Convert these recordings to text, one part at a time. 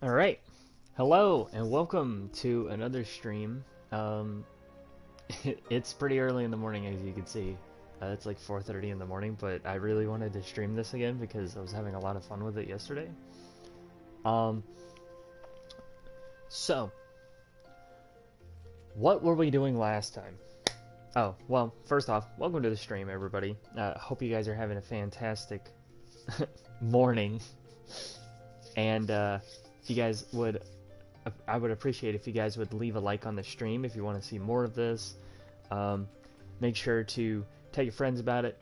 Alright, hello and welcome to another stream. It's pretty early in the morning, as you can see. It's like 4:30 in the morning, but I really wanted to stream this again because I was having a lot of fun with it yesterday. Um, so, what were we doing last time? Oh, well, first off, welcome to the stream, everybody. Hope you guys are having a fantastic morning. And, if you guys would, I would appreciate if you guys would leave a like on the stream if you want to see more of this. Make sure to tell your friends about it.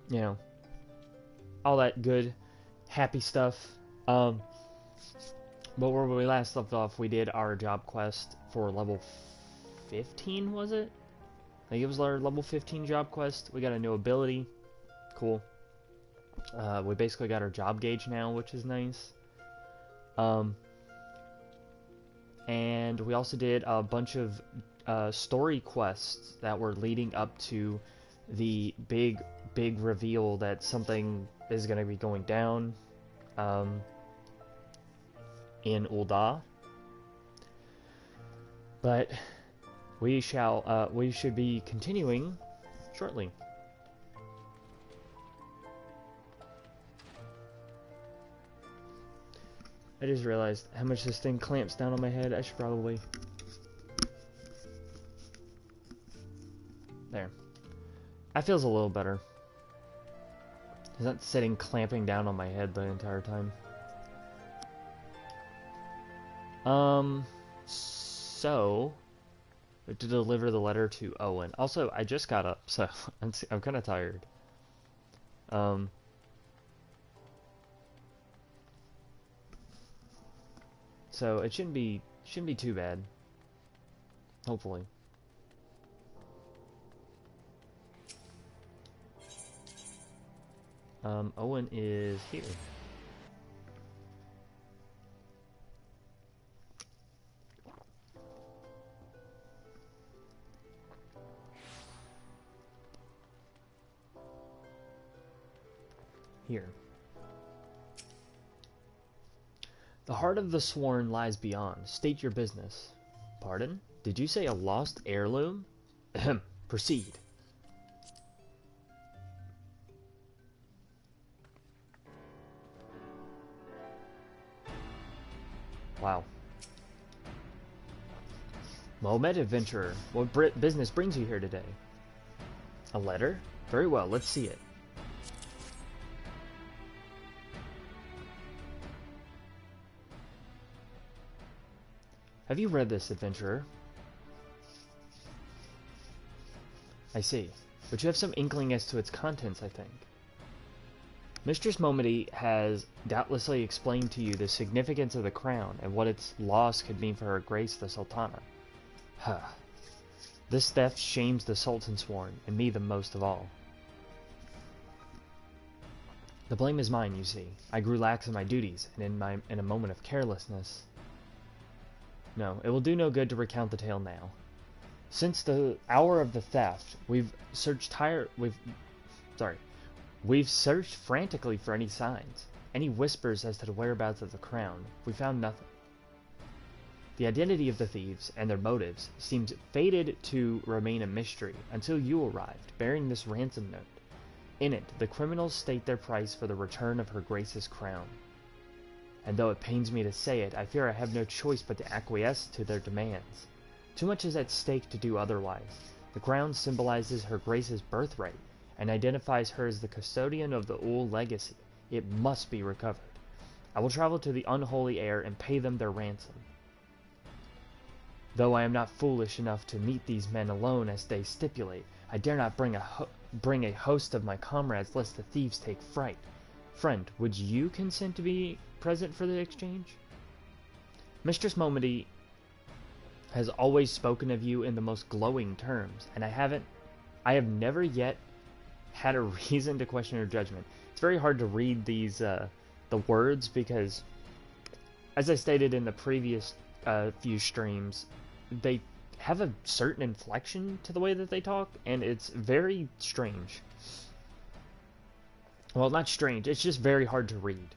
You know, all that good, happy stuff. But where we last left off, we did our job quest for level 15, was it? I think it was our level 15 job quest. We got a new ability. Cool. We basically got our job gauge now, which is nice. And we also did a bunch of story quests that were leading up to the big reveal that something is going to be going down in Ul'dah. But we should be continuing shortly. I just realized how much this thing clamps down on my head. I should probably... There. That feels a little better. It's not sitting clamping down on my head the entire time. So... to deliver the letter to Owen. Also, I just got up, so I'm kind of tired. So it shouldn't be too bad. Hopefully. Owen is here. Here. The heart of the sworn lies beyond. State your business. Pardon? Did you say a lost heirloom? Ahem. Proceed. Wow. Mohammed, adventurer. What business brings you here today? A letter? Very well, let's see it. Have you read this, adventurer? I see. But you have some inkling as to its contents, I think. Mistress Momedy has doubtlessly explained to you the significance of the crown and what its loss could mean for Her Grace the Sultana. Huh. This theft shames the Sultan Sworn, and me the most of all. The blame is mine, you see. I grew lax in my duties, and in a moment of carelessness... No, it will do no good to recount the tale now. Since the hour of the theft, we've searched frantically for any signs, any whispers as to the whereabouts of the crown. We found nothing. The identity of the thieves and their motives seems fated to remain a mystery until you arrived, bearing this ransom note. In it, the criminals state their price for the return of Her Grace's crown. And though it pains me to say it, I fear I have no choice but to acquiesce to their demands. Too much is at stake to do otherwise. The crown symbolizes Her Grace's birthright, and identifies her as the custodian of the Ul legacy. It must be recovered. I will travel to the unholy heir and pay them their ransom. Though I am not foolish enough to meet these men alone as they stipulate, I dare not bring a host of my comrades lest the thieves take fright. Friend, would you consent to be present for the exchange? Mistress Momedy has always spoken of you in the most glowing terms, and I have never yet had a reason to question her judgment. It's very hard to read these the words because, as I stated in the previous few streams, they have a certain inflection to the way that they talk, and it's very strange. Well, not strange, it's just very hard to read.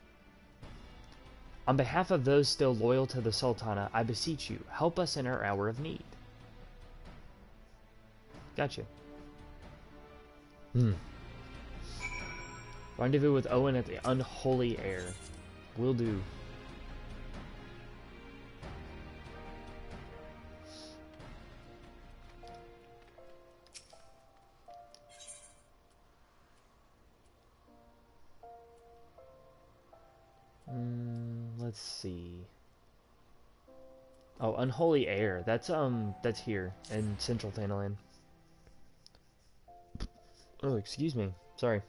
On behalf of those still loyal to the Sultana, I beseech you, help us in our hour of need. Gotcha. Rendezvous with Owen at the Unholy Air. Will do. Let's see. Oh, Unholy Air. That's here in Central Thanalan. Oh, excuse me. Sorry.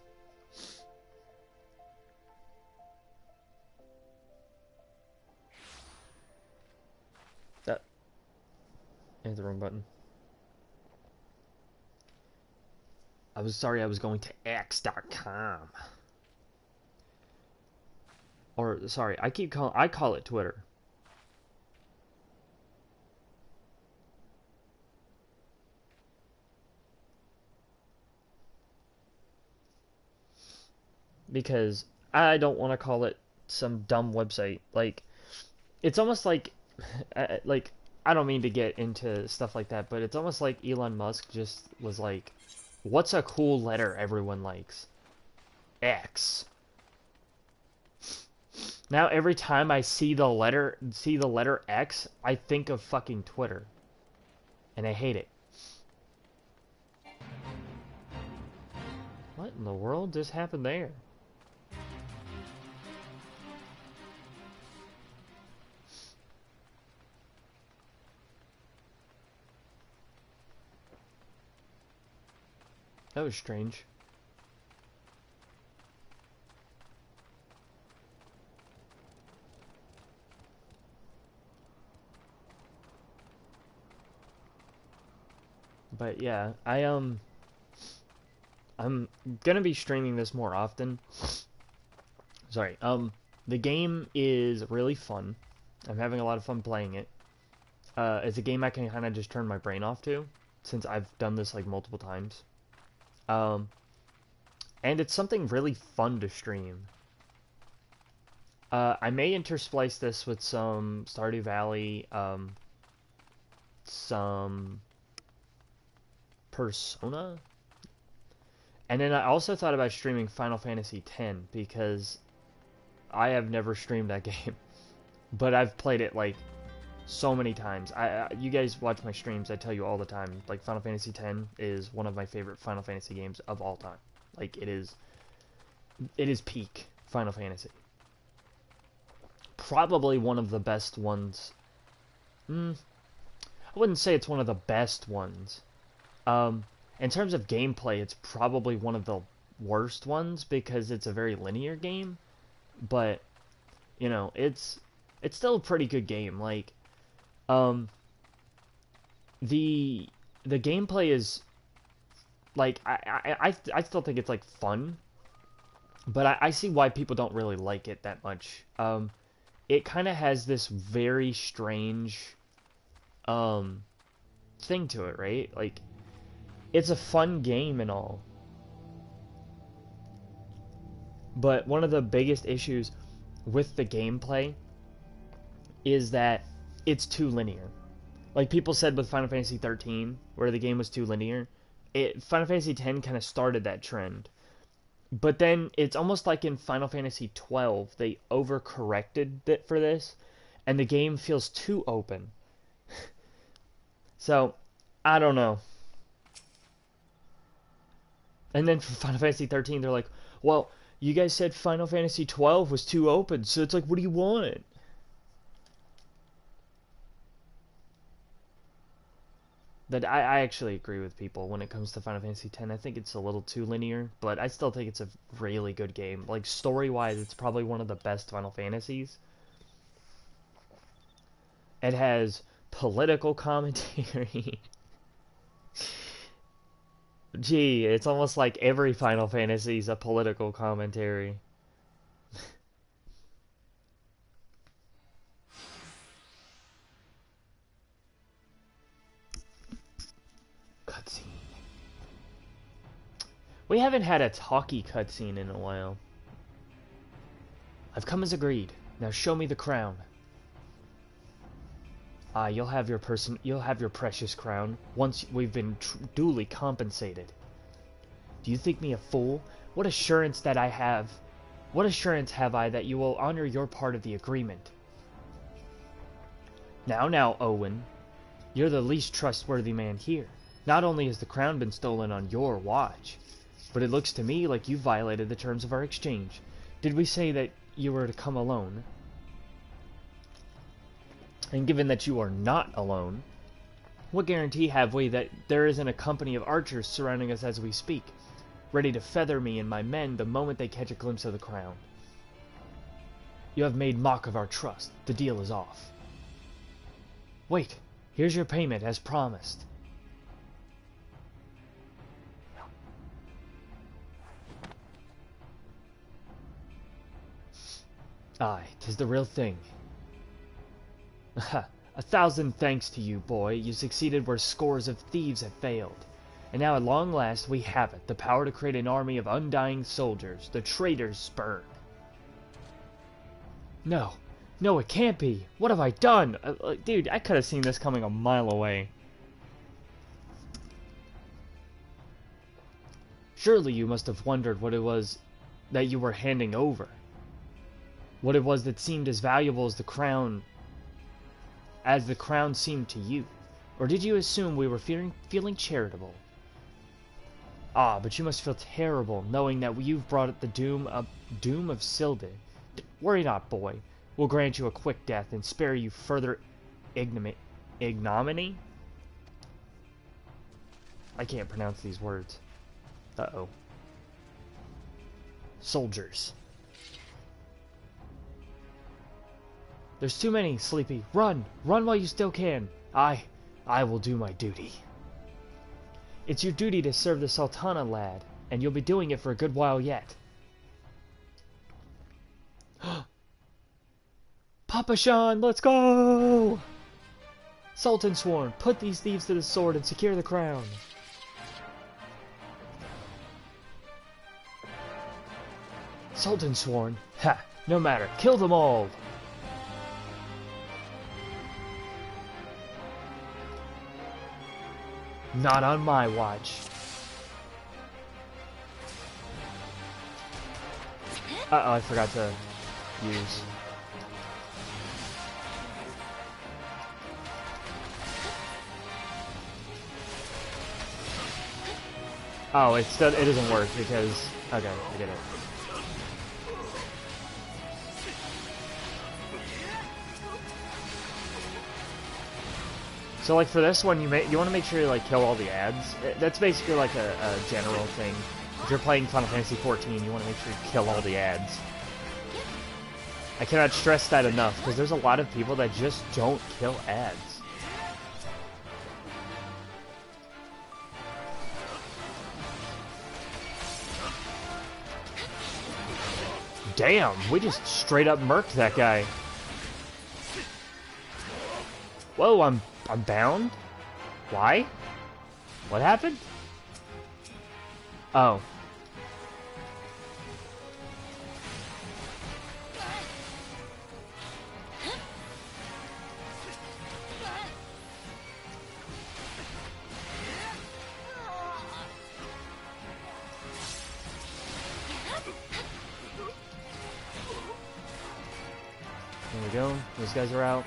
That. I hit the wrong button. I was sorry, I was going to x.com. Or, sorry, I call it Twitter. Because I don't want to call it some dumb website. Like, it's almost like, I don't mean to get into stuff like that, but it's almost like Elon Musk just was like, what's a cool letter everyone likes? X. Now every time I see the letter X, I think of fucking Twitter. And I hate it. What in the world just happened there? That was strange. But yeah, I'm gonna be streaming this more often. Sorry. The game is really fun. I'm having a lot of fun playing it. It's a game I can kind of just turn my brain off to, since I've done this like multiple times. And it's something really fun to stream. I may intersplice this with some Stardew Valley, some Persona, and then I also thought about streaming Final Fantasy X because I have never streamed that game, but I've played it like so many times. You guys watch my streams, I tell you all the time, like Final Fantasy X is one of my favorite Final Fantasy games of all time. Like it is peak Final Fantasy. Probably one of the best ones. I wouldn't say it's one of the best ones. In terms of gameplay, it's probably one of the worst ones because it's a very linear game. But, you know, it's still a pretty good game. Like, the gameplay is, like, I still think it's, like, fun. But I see why people don't really like it that much. It kind of has this very strange, thing to it, right? Like, it's a fun game and all. But one of the biggest issues with the gameplay is that it's too linear. Like people said with Final Fantasy 13, where the game was too linear, Final Fantasy 10 kind of started that trend. But then it's almost like in Final Fantasy 12, they overcorrected it for this, and the game feels too open. So, I don't know. And then for Final Fantasy 13, they're like, well, you guys said Final Fantasy 12 was too open, so it's like, what do you want? That I actually agree with people when it comes to Final Fantasy X. I think it's a little too linear, but I still think it's a really good game. Like, story-wise, it's probably one of the best Final Fantasies. It has political commentary. Gee, it's almost like every Final Fantasy is a political commentary. Cutscene. We haven't had a talkie cutscene in a while. I've come as agreed. Now show me the crown. Ah, you'll have your precious crown once we've been duly compensated. Do you think me a fool? What assurance have I that you will honor your part of the agreement? Now, Owen, you're the least trustworthy man here. Not only has the crown been stolen on your watch, but it looks to me like you violated the terms of our exchange. Did we say that you were to come alone? And given that you are not alone, what guarantee have we that there isn't a company of archers surrounding us as we speak, ready to feather me and my men the moment they catch a glimpse of the crown? You have made mock of our trust. The deal is off. Wait, here's your payment as promised. Aye, 'tis the real thing. A 1,000 thanks to you, boy. You succeeded where scores of thieves have failed. And now at long last we have it, the power to create an army of undying soldiers, the traitor's spurn. No, it can't be. What have I done? Dude, I could have seen this coming a mile away. Surely you must have wondered what it was that you were handing over. What it was that seemed as valuable as the crown seemed to you. Or did you assume we were feeling charitable? Ah, but you must feel terrible knowing that you've brought the doom of Silde. Worry not, boy. We'll grant you a quick death and spare you further ignominy? I can't pronounce these words. Uh-oh. Soldiers. There's too many, Sleepy. Run! Run while you still can. I will do my duty. It's your duty to serve the Sultana, lad, and you'll be doing it for a good while yet. Papa Shan, let's go! Sultan Sworn, put these thieves to the sword and secure the crown. Sultan Sworn, ha! No matter, kill them all! Not on my watch. Uh-oh, I forgot to use. Oh, it doesn't work because... Okay, I get it. So like for this one, you want to make sure you like kill all the ads. That's basically like a general thing. If you're playing Final Fantasy XIV, you want to make sure you kill all the ads. I cannot stress that enough because there's a lot of people that just don't kill ads. Damn, we just straight up murked that guy. Whoa, I'm bound? Why? What happened? Oh. There we go. Those guys are out.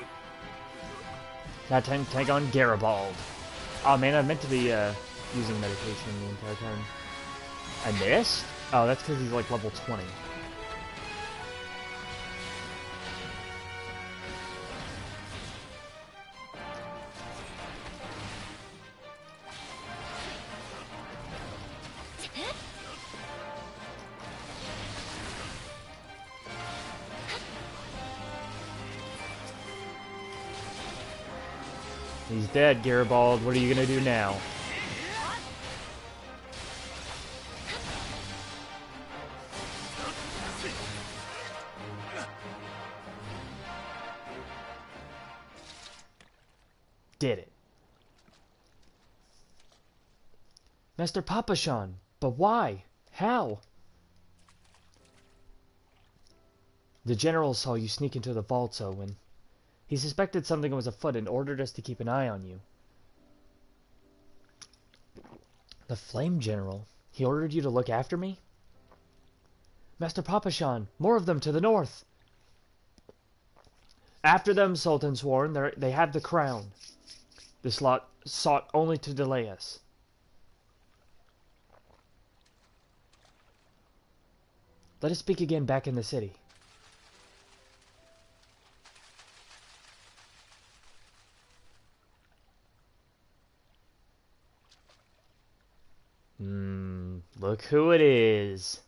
Now time to take on Garibald. Oh man, I meant to be using meditation the entire time. I missed? Oh, that's because he's like level 20. He's dead, Garibald. What are you gonna do now? Master Papashan, but why? How? The general saw you sneak into the vaults, Owen. He suspected something was afoot and ordered us to keep an eye on you. The Flame General? He ordered you to look after me? Master Papashan, more of them to the north! After them, Sultan Sworn, they have the crown. This lot sought only to delay us. Let us speak again back in the city. Look who it is.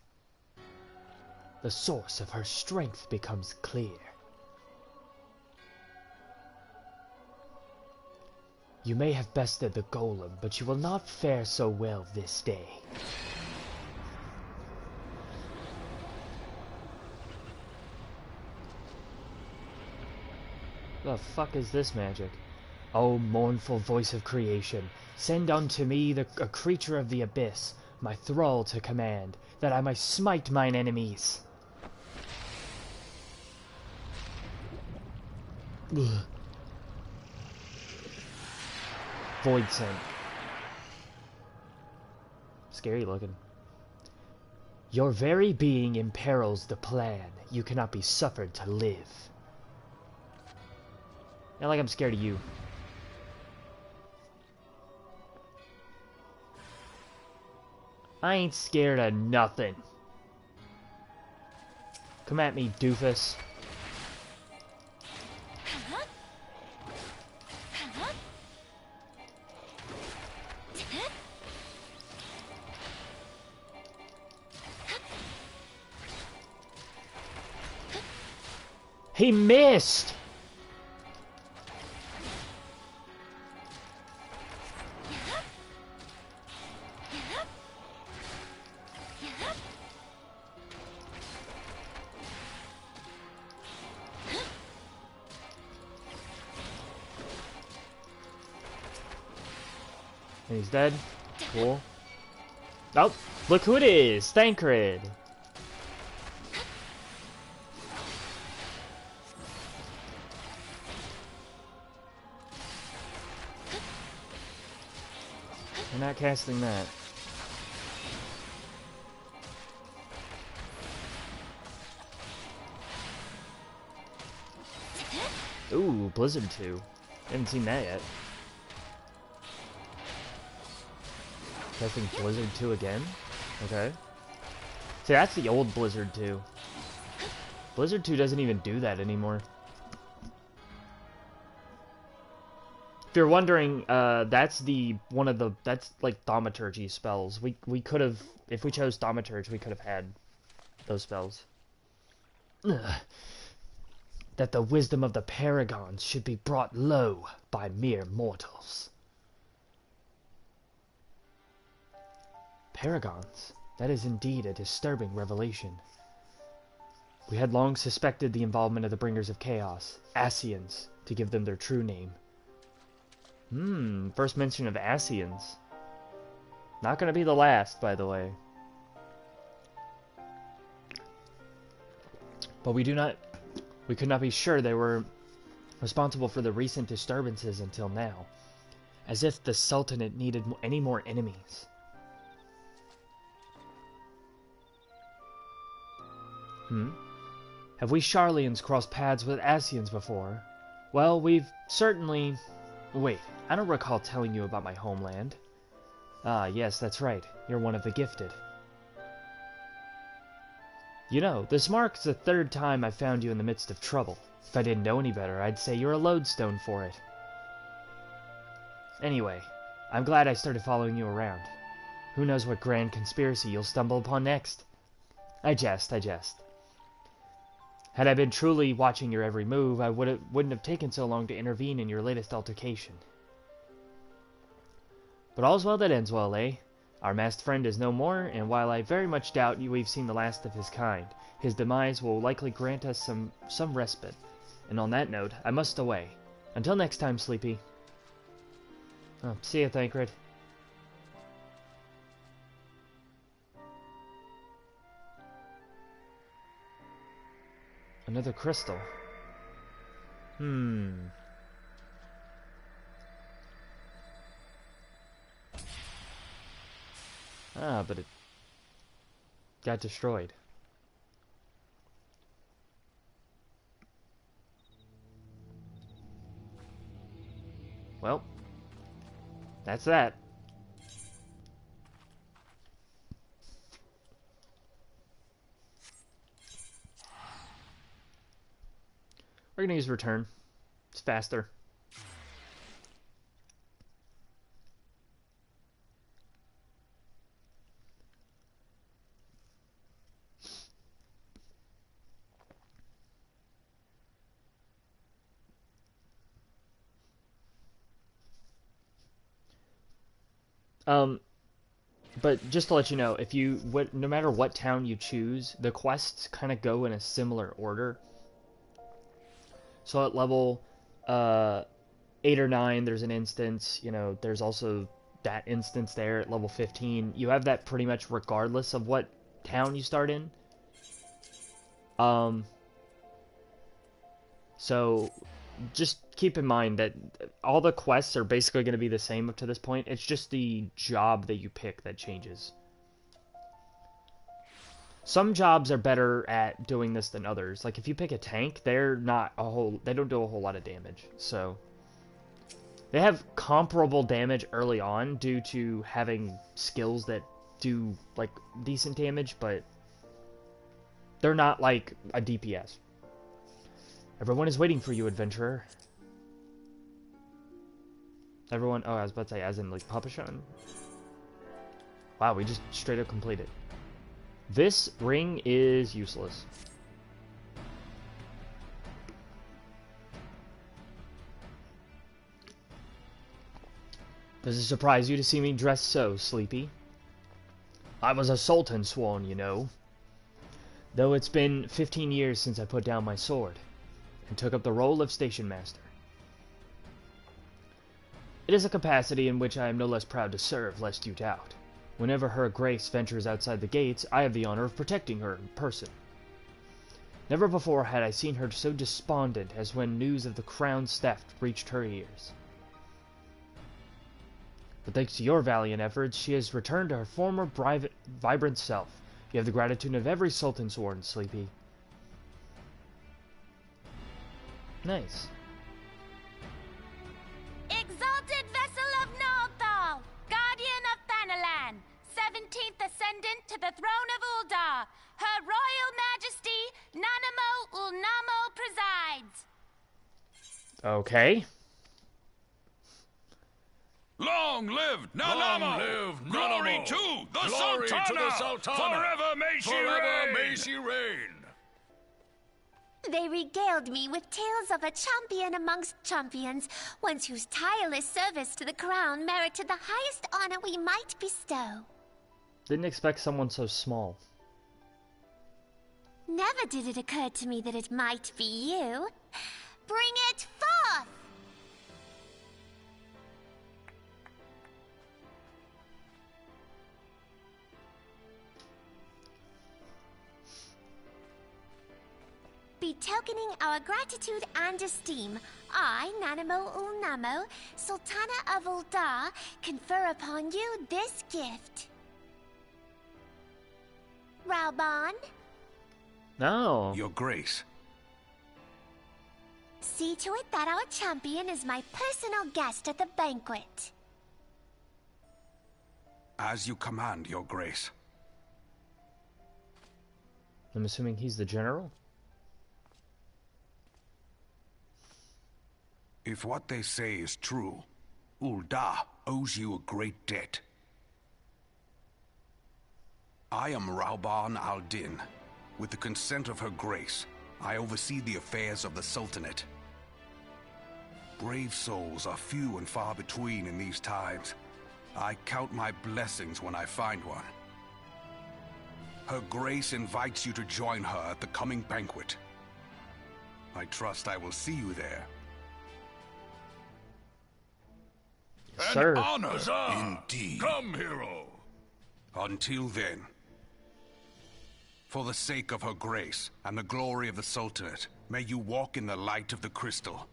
The source of her strength becomes clear. You may have bested the golem, but you will not fare so well this day. The fuck is this magic? O mournful voice of creation, send unto me a creature of the abyss, my thrall to command, that I may smite mine enemies. Ugh. Void Scent. Scary looking. Your very being imperils the plan. You cannot be suffered to live. Not like I'm scared of you. I ain't scared of nothing. Come at me, doofus. He missed! And he's dead. Cool. Oh, look who it is! Thancred! We're not casting that. Ooh, Blizzard 2. Haven't seen that yet. Casting Blizzard 2 again? Okay. See, that's the old Blizzard 2. Blizzard 2 doesn't even do that anymore. If you're wondering, that's like Thaumaturgy spells. We could have, if we chose Thaumaturge, we could have had those spells. Ugh. That the wisdom of the Paragons should be brought low by mere mortals. Paragons? That is indeed a disturbing revelation. We had long suspected the involvement of the Bringers of Chaos, Ascians, to give them their true name. First mention of Ascians. Not gonna be the last, by the way. But we could not be sure they were responsible for the recent disturbances until now. As if the Sultanate needed any more enemies. Have we Sharlayans crossed paths with Ascians before? Well, we've certainly... Wait, I don't recall telling you about my homeland. Ah, yes, that's right. You're one of the gifted. You know, this marks the third time I've found you in the midst of trouble. If I didn't know any better, I'd say you're a lodestone for it. Anyway, I'm glad I started following you around. Who knows what grand conspiracy you'll stumble upon next? I jest. Had I been truly watching your every move, I wouldn't have taken so long to intervene in your latest altercation. But all's well that ends well, eh? Our masked friend is no more, and while I very much doubt we've seen the last of his kind, his demise will likely grant us some respite. And on that note, I must away. Until next time, Sleepy. Oh, see ya, Thancred. Another crystal. Ah, but it got destroyed. Well, that's that. We're gonna use return. It's faster. But just to let you know, if you no matter what town you choose, the quests kind of go in a similar order. So at level 8 or 9, there's an instance. You know, there's also that instance there at level 15. You have that pretty much regardless of what town you start in. So just keep in mind that all the quests are basically going to be the same up to this point. It's just the job that you pick that changes. Some jobs are better at doing this than others. Like if you pick a tank, they don't do a whole lot of damage. So they have comparable damage early on due to having skills that do like decent damage, but they're not like a DPS. Everyone is waiting for you, adventurer. Everyone... Oh, I was about to say, as in, like, Papashon? Wow, we just straight up completed. This ring is useless. Does it surprise you to see me dressed so, Sleepy? I was a Sultan sworn, you know. Though it's been 15 years since I put down my sword and took up the role of station master. It is a capacity in which I am no less proud to serve, lest you doubt. Whenever Her Grace ventures outside the gates, I have the honor of protecting her in person. Never before had I seen her so despondent as when news of the crown's theft reached her ears. But thanks to your valiant efforts, she has returned to her former vibrant self. You have the gratitude of every Sultan sworn, Sleepy. Nice. Exalted vessel of Nalthal, guardian of Thanalan, 17th ascendant to the throne of Uldar, Her Royal Majesty Nanamo Ulnamo presides. Okay. Long live Nanamo! Long live Glory Nanamo! to the Glory Sultana! to the Sultana! Forever may she reign! May she reign! They regaled me with tales of a champion amongst champions, once whose tireless service to the crown merited the highest honor we might bestow. Didn't expect someone so small. Never did it occur to me that it might be you. Bring it forth! Betokening our gratitude and esteem, I, Nanamo Ulnamo, Sultana of Uldar, confer upon you this gift. Raoban? No. Your Grace. See to it that our champion is my personal guest at the banquet. As you command, Your Grace. I'm assuming he's the general? If what they say is true, Uldar owes you a great debt. I am Raoban al-Din. With the consent of Her Grace, I oversee the affairs of the Sultanate. Brave souls are few and far between in these times. I count my blessings when I find one. Her Grace invites you to join her at the coming banquet. I trust I will see you there. Sir. An honor! Indeed. Come, hero! Until then, For the sake of her grace and the glory of the Sultanate, may you walk in the light of the crystal.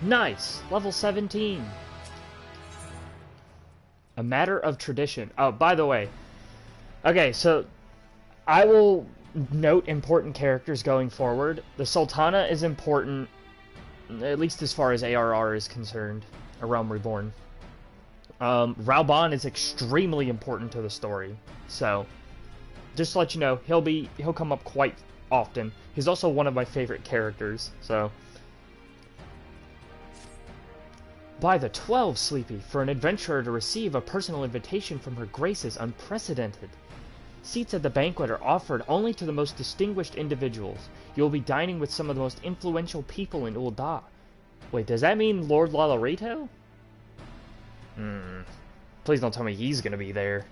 Nice! Level 17. A matter of tradition. Oh, by the way. Okay, so I will note important characters going forward. The Sultana is important, at least as far as ARR is concerned. A Realm Reborn. Raoban is extremely important to the story. So, just to let you know, he'll come up quite often. He's also one of my favorite characters, so... By the 12, Sleepy, for an adventurer to receive a personal invitation from her grace is unprecedented. Seats at the banquet are offered only to the most distinguished individuals. You will be dining with some of the most influential people in Ul'dah. Wait, does that mean Lord Lalorito? Please don't tell me he's gonna be there.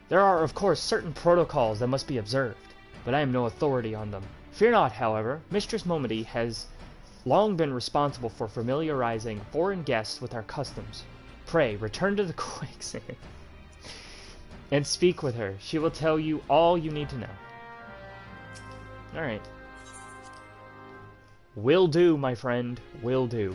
There are, of course, certain protocols that must be observed, but I am no authority on them. Fear not, however, Mistress Momedy has long been responsible for familiarizing foreign guests with our customs. Pray, return to the quicksand and speak with her. She will tell you all you need to know. Alright. Will do, my friend. Will do.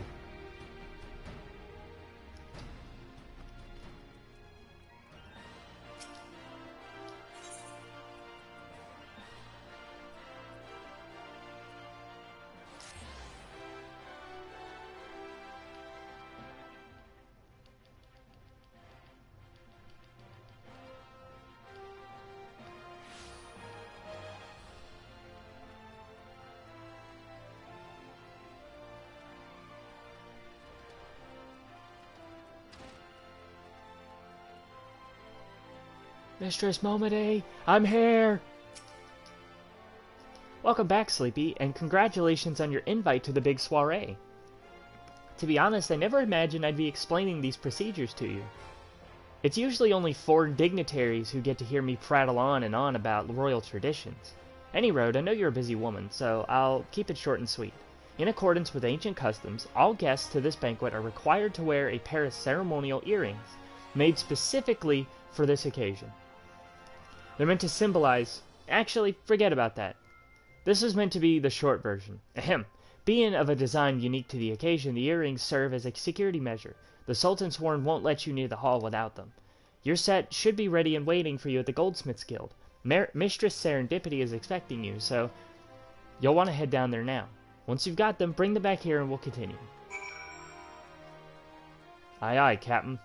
Mistress Momedy, I'm here! Welcome back, Sleepy, and congratulations on your invite to the big soiree. To be honest, I never imagined I'd be explaining these procedures to you. It's usually only foreign dignitaries who get to hear me prattle on and on about royal traditions. Any road, I know you're a busy woman, so I'll keep it short and sweet. In accordance with ancient customs, all guests to this banquet are required to wear a pair of ceremonial earrings, made specifically for this occasion. They're meant to symbolize... Actually, forget about that. This is meant to be the short version. Ahem. Being of a design unique to the occasion, the earrings serve as a security measure. The Sultan Sworn won't let you near the hall without them. Your set should be ready and waiting for you at the Goldsmiths Guild. Mistress Serendipity is expecting you, so you'll want to head down there now. Once you've got them, bring them back here and we'll continue. Aye aye, Captain.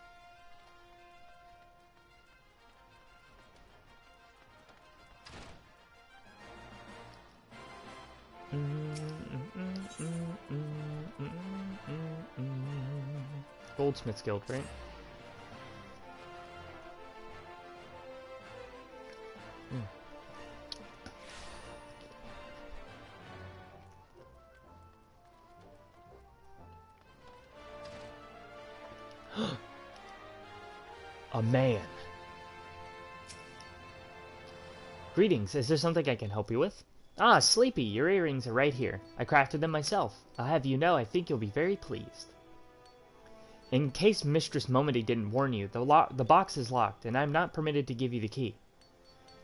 Goldsmiths Guild, right? A man. Greetings, is there something I can help you with? Ah, Sleepy, your earrings are right here. I crafted them myself. I'll have you know I think you'll be very pleased. In case Mistress Momedy didn't warn you, the box is locked, and I'm not permitted to give you the key.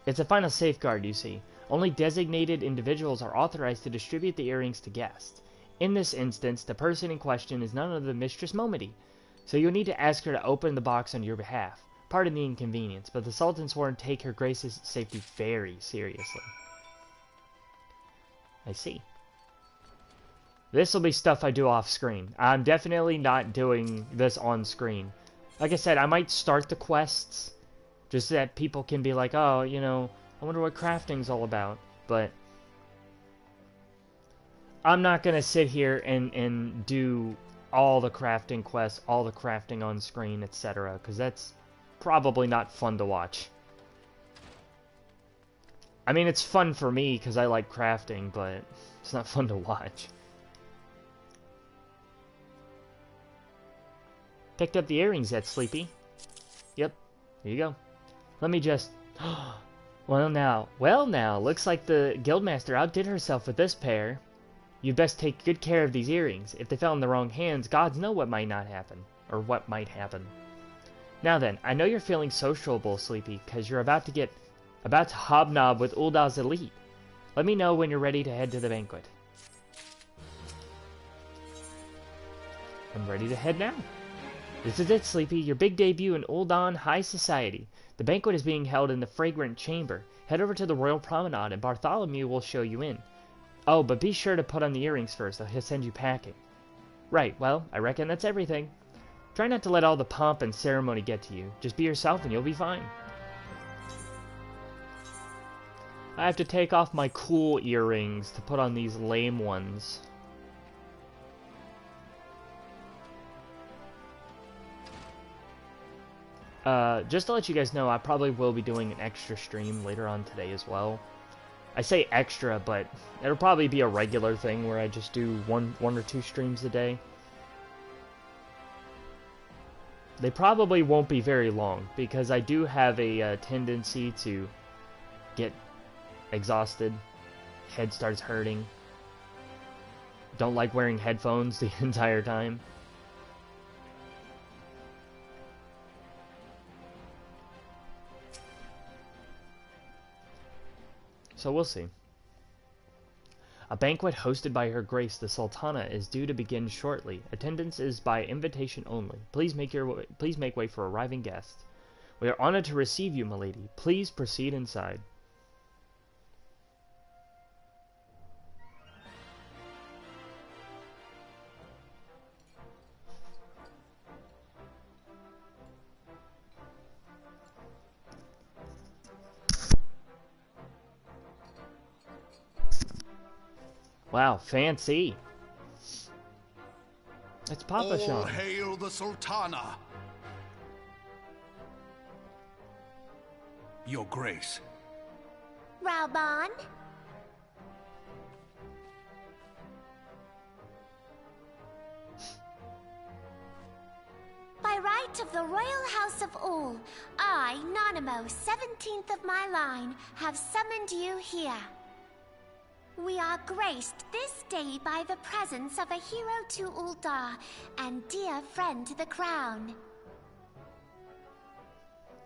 It's a final safeguard, you see. Only designated individuals are authorized to distribute the earrings to guests. In this instance, the person in question is none other than Mistress Momedy, so you'll need to ask her to open the box on your behalf. Pardon the inconvenience, but the Sultan Sworn take her grace's safety very seriously. I see. This will be stuff I do off screen. I'm definitely not doing this on screen. Like I said, I might start the quests just so that people can be like, oh, you know, I wonder what crafting's all about. But I'm not going to sit here and do all the crafting quests, all the crafting on screen, etc. Because that's probably not fun to watch. I mean, it's fun for me because I like crafting, but it's not fun to watch. Picked up the earrings yet, Sleepy? Yep, here you go. Let me just... Well now, looks like the guildmaster outdid herself with this pair. You'd best take good care of these earrings. If they fell in the wrong hands, gods know what might not happen. Or what might happen. Now then, I know you're feeling sociable, Sleepy, because you're about to hobnob with Ulda's elite. Let me know when you're ready to head to the banquet. I'm ready to head now. This is it, Sleepy, your big debut in Uldan High Society. The banquet is being held in the Fragrant Chamber. Head over to the Royal Promenade and Bartholomew will show you in. Oh, but be sure to put on the earrings first, or he'll send you packing. Right, well, I reckon that's everything. Try not to let all the pomp and ceremony get to you. Just be yourself and you'll be fine. I have to take off my cool earrings to put on these lame ones. Just to let you guys know, I probably will be doing an extra stream later on today as well. I say extra, but it'll probably be a regular thing where I just do one or two streams a day. They probably won't be very long, because I do have a tendency to get exhausted, head starts hurting, don't like wearing headphones the entire time. So we'll see. A banquet hosted by Her Grace the Sultana is due to begin shortly. Attendance is by invitation only. Please make way for arriving guests. We are honored to receive you, milady. Please proceed inside. Wow, fancy. It's Papa Sean. All hail the Sultana. Your Grace. Raoban? By right of the Royal House of Ul, I, Nanamo, 17th of my line, have summoned you here. We are graced this day by the presence of a hero to Ul'dah and dear friend to the crown.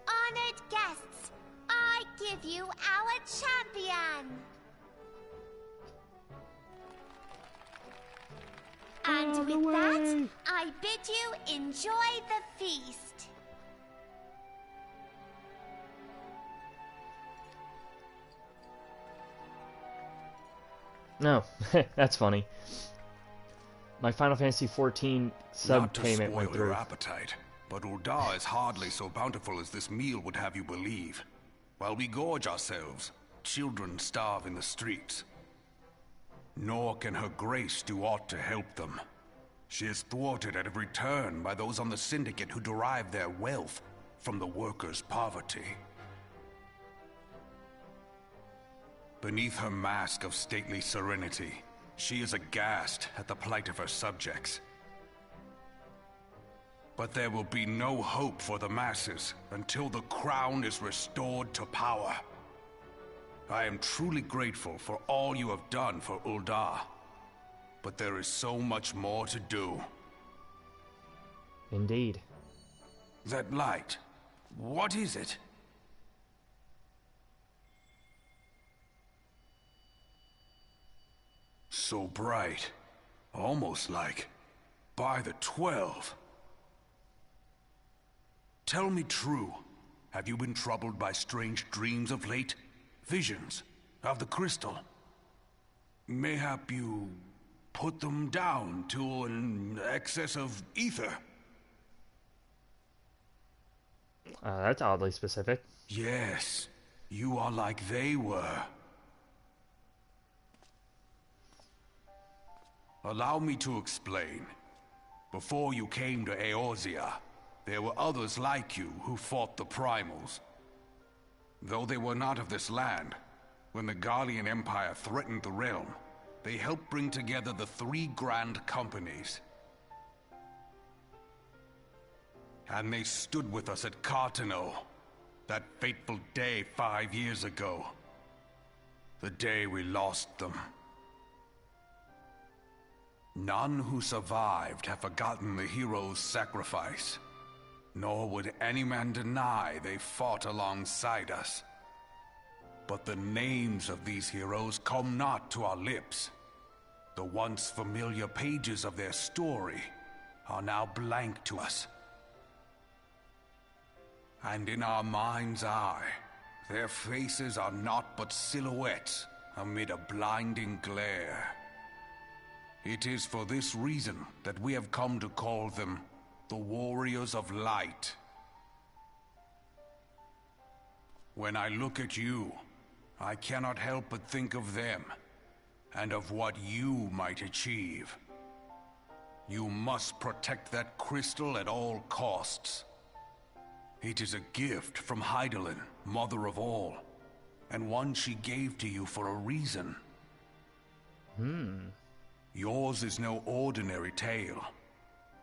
Honored guests, I give you our champion! And with that, I bid you enjoy the feast. No, that's funny. My Final Fantasy XIV sub payment went through. Not to spoil your appetite, but Ul'dah is hardly so bountiful as this meal would have you believe. While we gorge ourselves, children starve in the streets. Nor can Her Grace do aught to help them. She is thwarted at every turn by those on the Syndicate who derive their wealth from the workers' poverty. Beneath her mask of stately serenity, she is aghast at the plight of her subjects. But there will be no hope for the masses until the crown is restored to power. I am truly grateful for all you have done for Ul'dah, but there is so much more to do. Indeed. That light, what is it? So bright, almost like by the 12. Tell me true, have you been troubled by strange dreams of late? Visions of the crystal? Mayhap you put them down to an excess of ether? That's oddly specific. Yes, you are like they were. Allow me to explain. Before you came to Eorzea, there were others like you who fought the Primals. Though they were not of this land, when the Garlean Empire threatened the realm, they helped bring together the three grand companies. And they stood with us at Cartano, that fateful day 5 years ago. The day we lost them. None who survived have forgotten the hero's sacrifice, nor would any man deny they fought alongside us. But the names of these heroes come not to our lips. The once familiar pages of their story are now blank to us. And in our mind's eye, their faces are naught but silhouettes amid a blinding glare. It is for this reason that we have come to call them the Warriors of Light. When I look at you, I cannot help but think of them, and of what you might achieve. You must protect that crystal at all costs. It is a gift from Hydaelyn, Mother of All, and one she gave to you for a reason. Yours is no ordinary tale.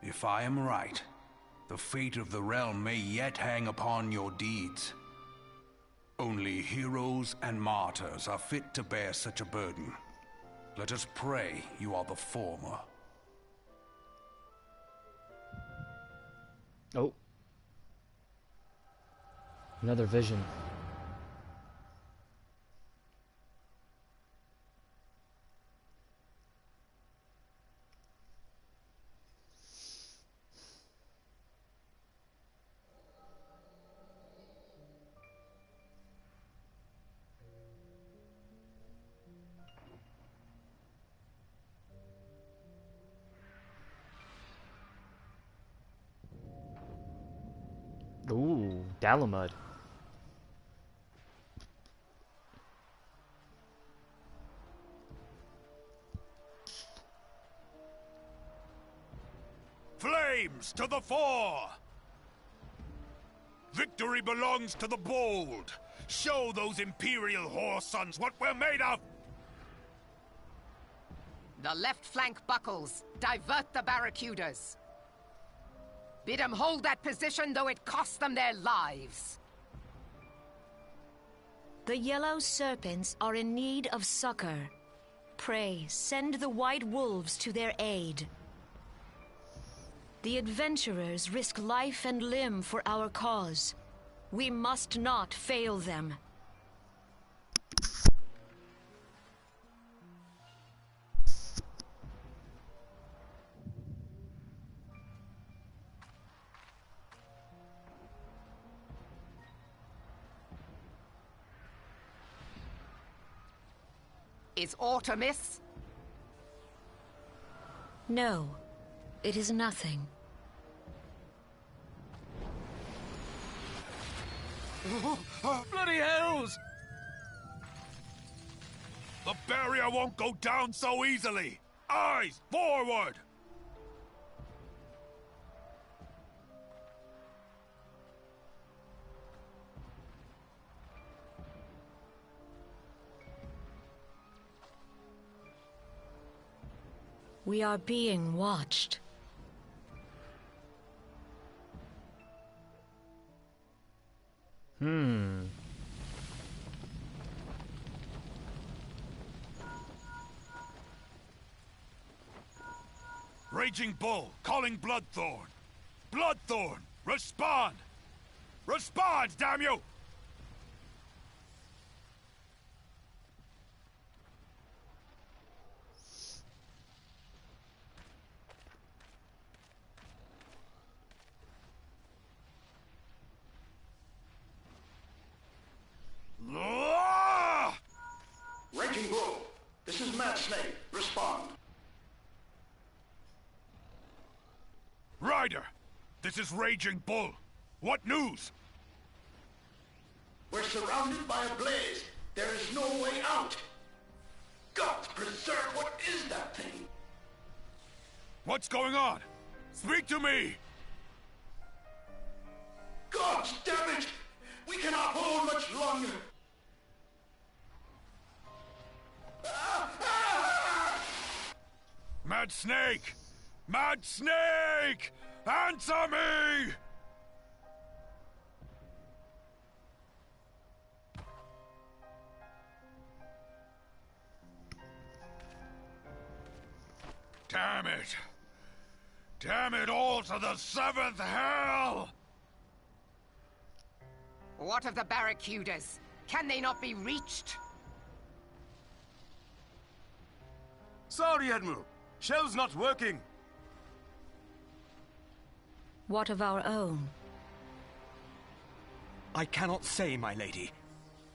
If I am right, the fate of the realm may yet hang upon your deeds. Only heroes and martyrs are fit to bear such a burden. Let us pray you are the former. Oh. Another vision. Ooh, Dalamud. Flames to the fore! Victory belongs to the bold. Show those Imperial whore sons what we're made of! The left flank buckles. Divert the barracudas. Bid them hold that position, though it cost them their lives. The yellow serpents are in need of succor. Pray, send the white wolves to their aid. The adventurers risk life and limb for our cause. We must not fail them. Is aught amiss? No, it is nothing. Bloody hells! The barrier won't go down so easily! Eyes forward! We are being watched. Raging Bull, calling Bloodthorn. Bloodthorn, respond! Respond, damn you! Raging Bull, this is Mad Snake. Respond. Ryder, this is Raging Bull. What news? We're surrounded by a blaze. There is no way out. God preserve, what is that thing? What's going on? Speak to me! God damn it! We cannot hold much longer. Mad Snake! Mad Snake! Answer me! Damn it! Damn it all to the seventh hell! What of the barracudas? Can they not be reached? Sorry, Admiral. Shell's not working. What of our own? I cannot say, my lady.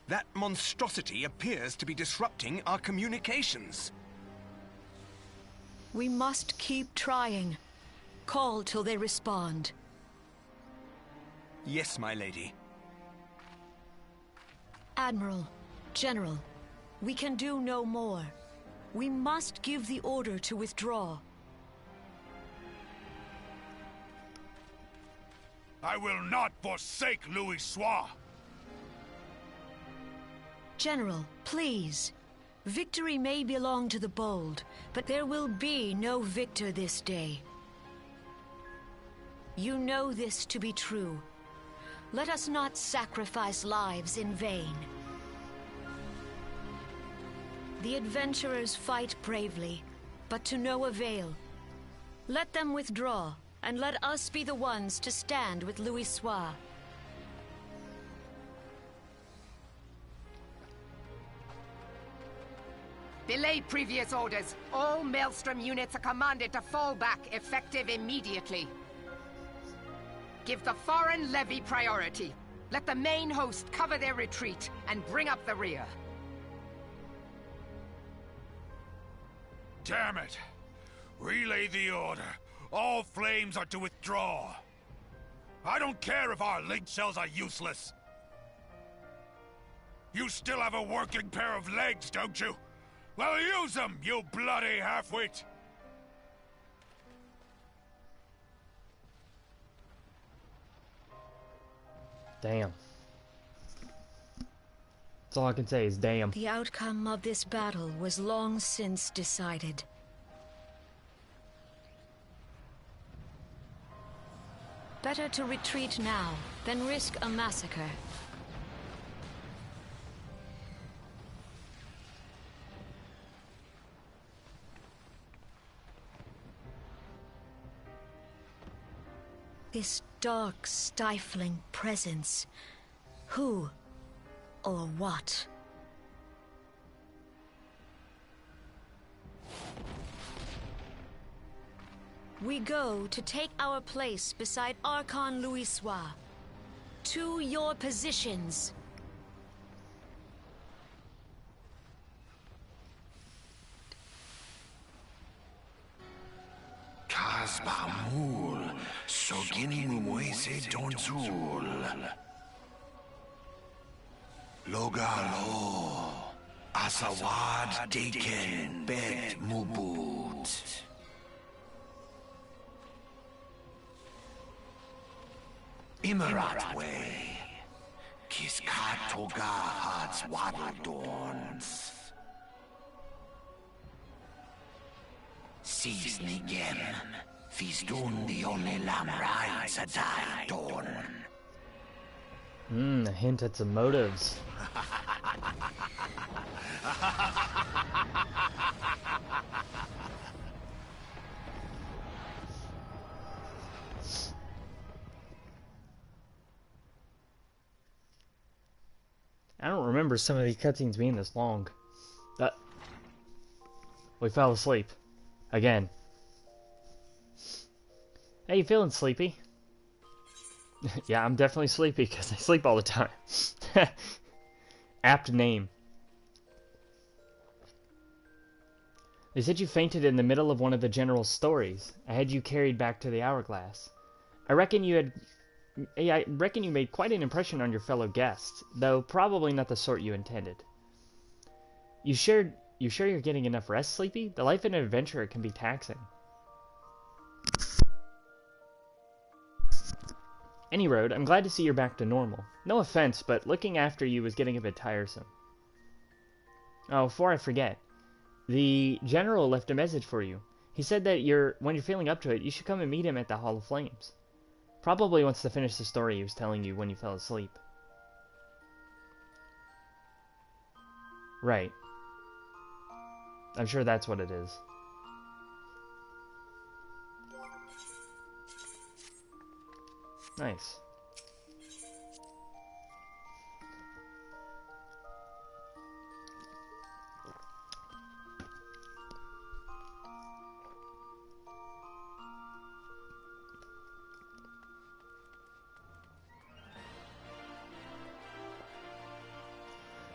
That monstrosity appears to be disrupting our communications. We must keep trying. Call till they respond. Yes, my lady. Admiral, General, we can do no more. We must give the order to withdraw. I will not forsake Louis Soir. General, please. Victory may belong to the bold, but there will be no victor this day. You know this to be true. Let us not sacrifice lives in vain. The adventurers fight bravely, but to no avail. Let them withdraw, and let us be the ones to stand with Louis Soir. Belay previous orders. All Maelstrom units are commanded to fall back, effective immediately. Give the foreign levy priority. Let the main host cover their retreat and bring up the rear. Damn it! Relay the order. All flames are to withdraw. I don't care if our link shells are useless. You still have a working pair of legs, don't you? Well, use them, you bloody half-wit! Damn. That's all I can say is damn. The outcome of this battle was long since decided. Better to retreat now than risk a massacre. This dark, stifling presence. Who or what? We go to take our place beside Archon Louis Soir. To your positions. Kasbamul, Sogini Muese Donzul. Logalo, Asawad Deken Bet Mubut. Imarat Way, Kiskat Toga Hards Waddledorns. Sis Nigem, Fisdun the only Lamrai Sadai Dorn. A hint at some motives. I don't remember some of these cutscenes being this long. We fell asleep. Again. Hey, you feeling sleepy? Yeah, I'm definitely sleepy because I sleep all the time. Apt name. They said you fainted in the middle of one of the general's stories. I had you carried back to the hourglass. I reckon you made quite an impression on your fellow guests, though probably not the sort you intended. You sure you're getting enough rest, Sleepy? The life of an adventurer can be taxing. Any road, I'm glad to see you're back to normal. No offense, but looking after you was getting a bit tiresome. Oh, before I forget, the general left a message for you. He said that when you're feeling up to it, you should come and meet him at the Hall of Flames. Probably wants to finish the story he was telling you when you fell asleep. Right. I'm sure that's what it is. Nice.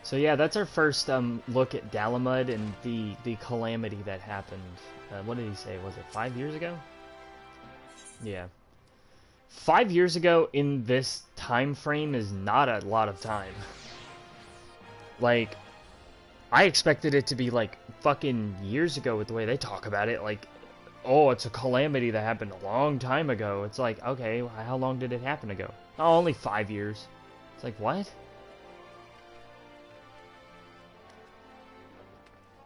So yeah, that's our first look at Dalamud and the calamity that happened. What did he say? Was it 5 years ago? Yeah. 5 years ago in this time frame is not a lot of time. Like, I expected it to be like fucking years ago with the way they talk about it. Like, oh, it's a calamity that happened a long time ago. It's like, okay, how long did it happen ago? Oh, only 5 years. It's like, what?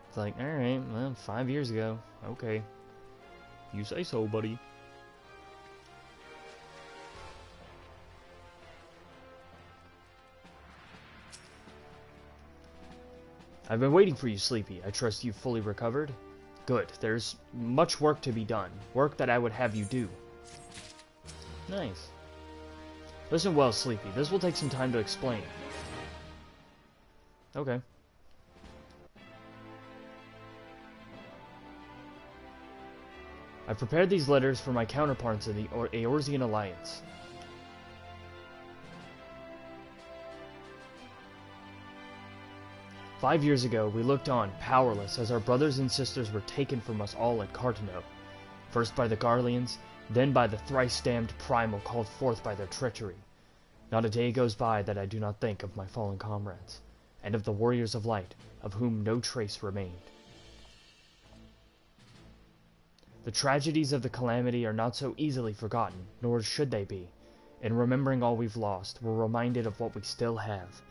It's like, alright, well, 5 years ago. Okay. You say so, buddy. I've been waiting for you, Sleepy. I trust you've fully recovered? Good. There's much work to be done. Work that I would have you do. Nice. Listen well, Sleepy. This will take some time to explain. Okay. I've prepared these letters for my counterparts in the Eorzean Alliance. "5 years ago, we looked on, powerless, as our brothers and sisters were taken from us all at Cartano. First by the Garleans, then by the thrice-damned Primal called forth by their treachery. Not a day goes by that I do not think of my fallen comrades, and of the Warriors of Light, of whom no trace remained. The tragedies of the calamity are not so easily forgotten, nor should they be. In remembering all we've lost, we're reminded of what we still have.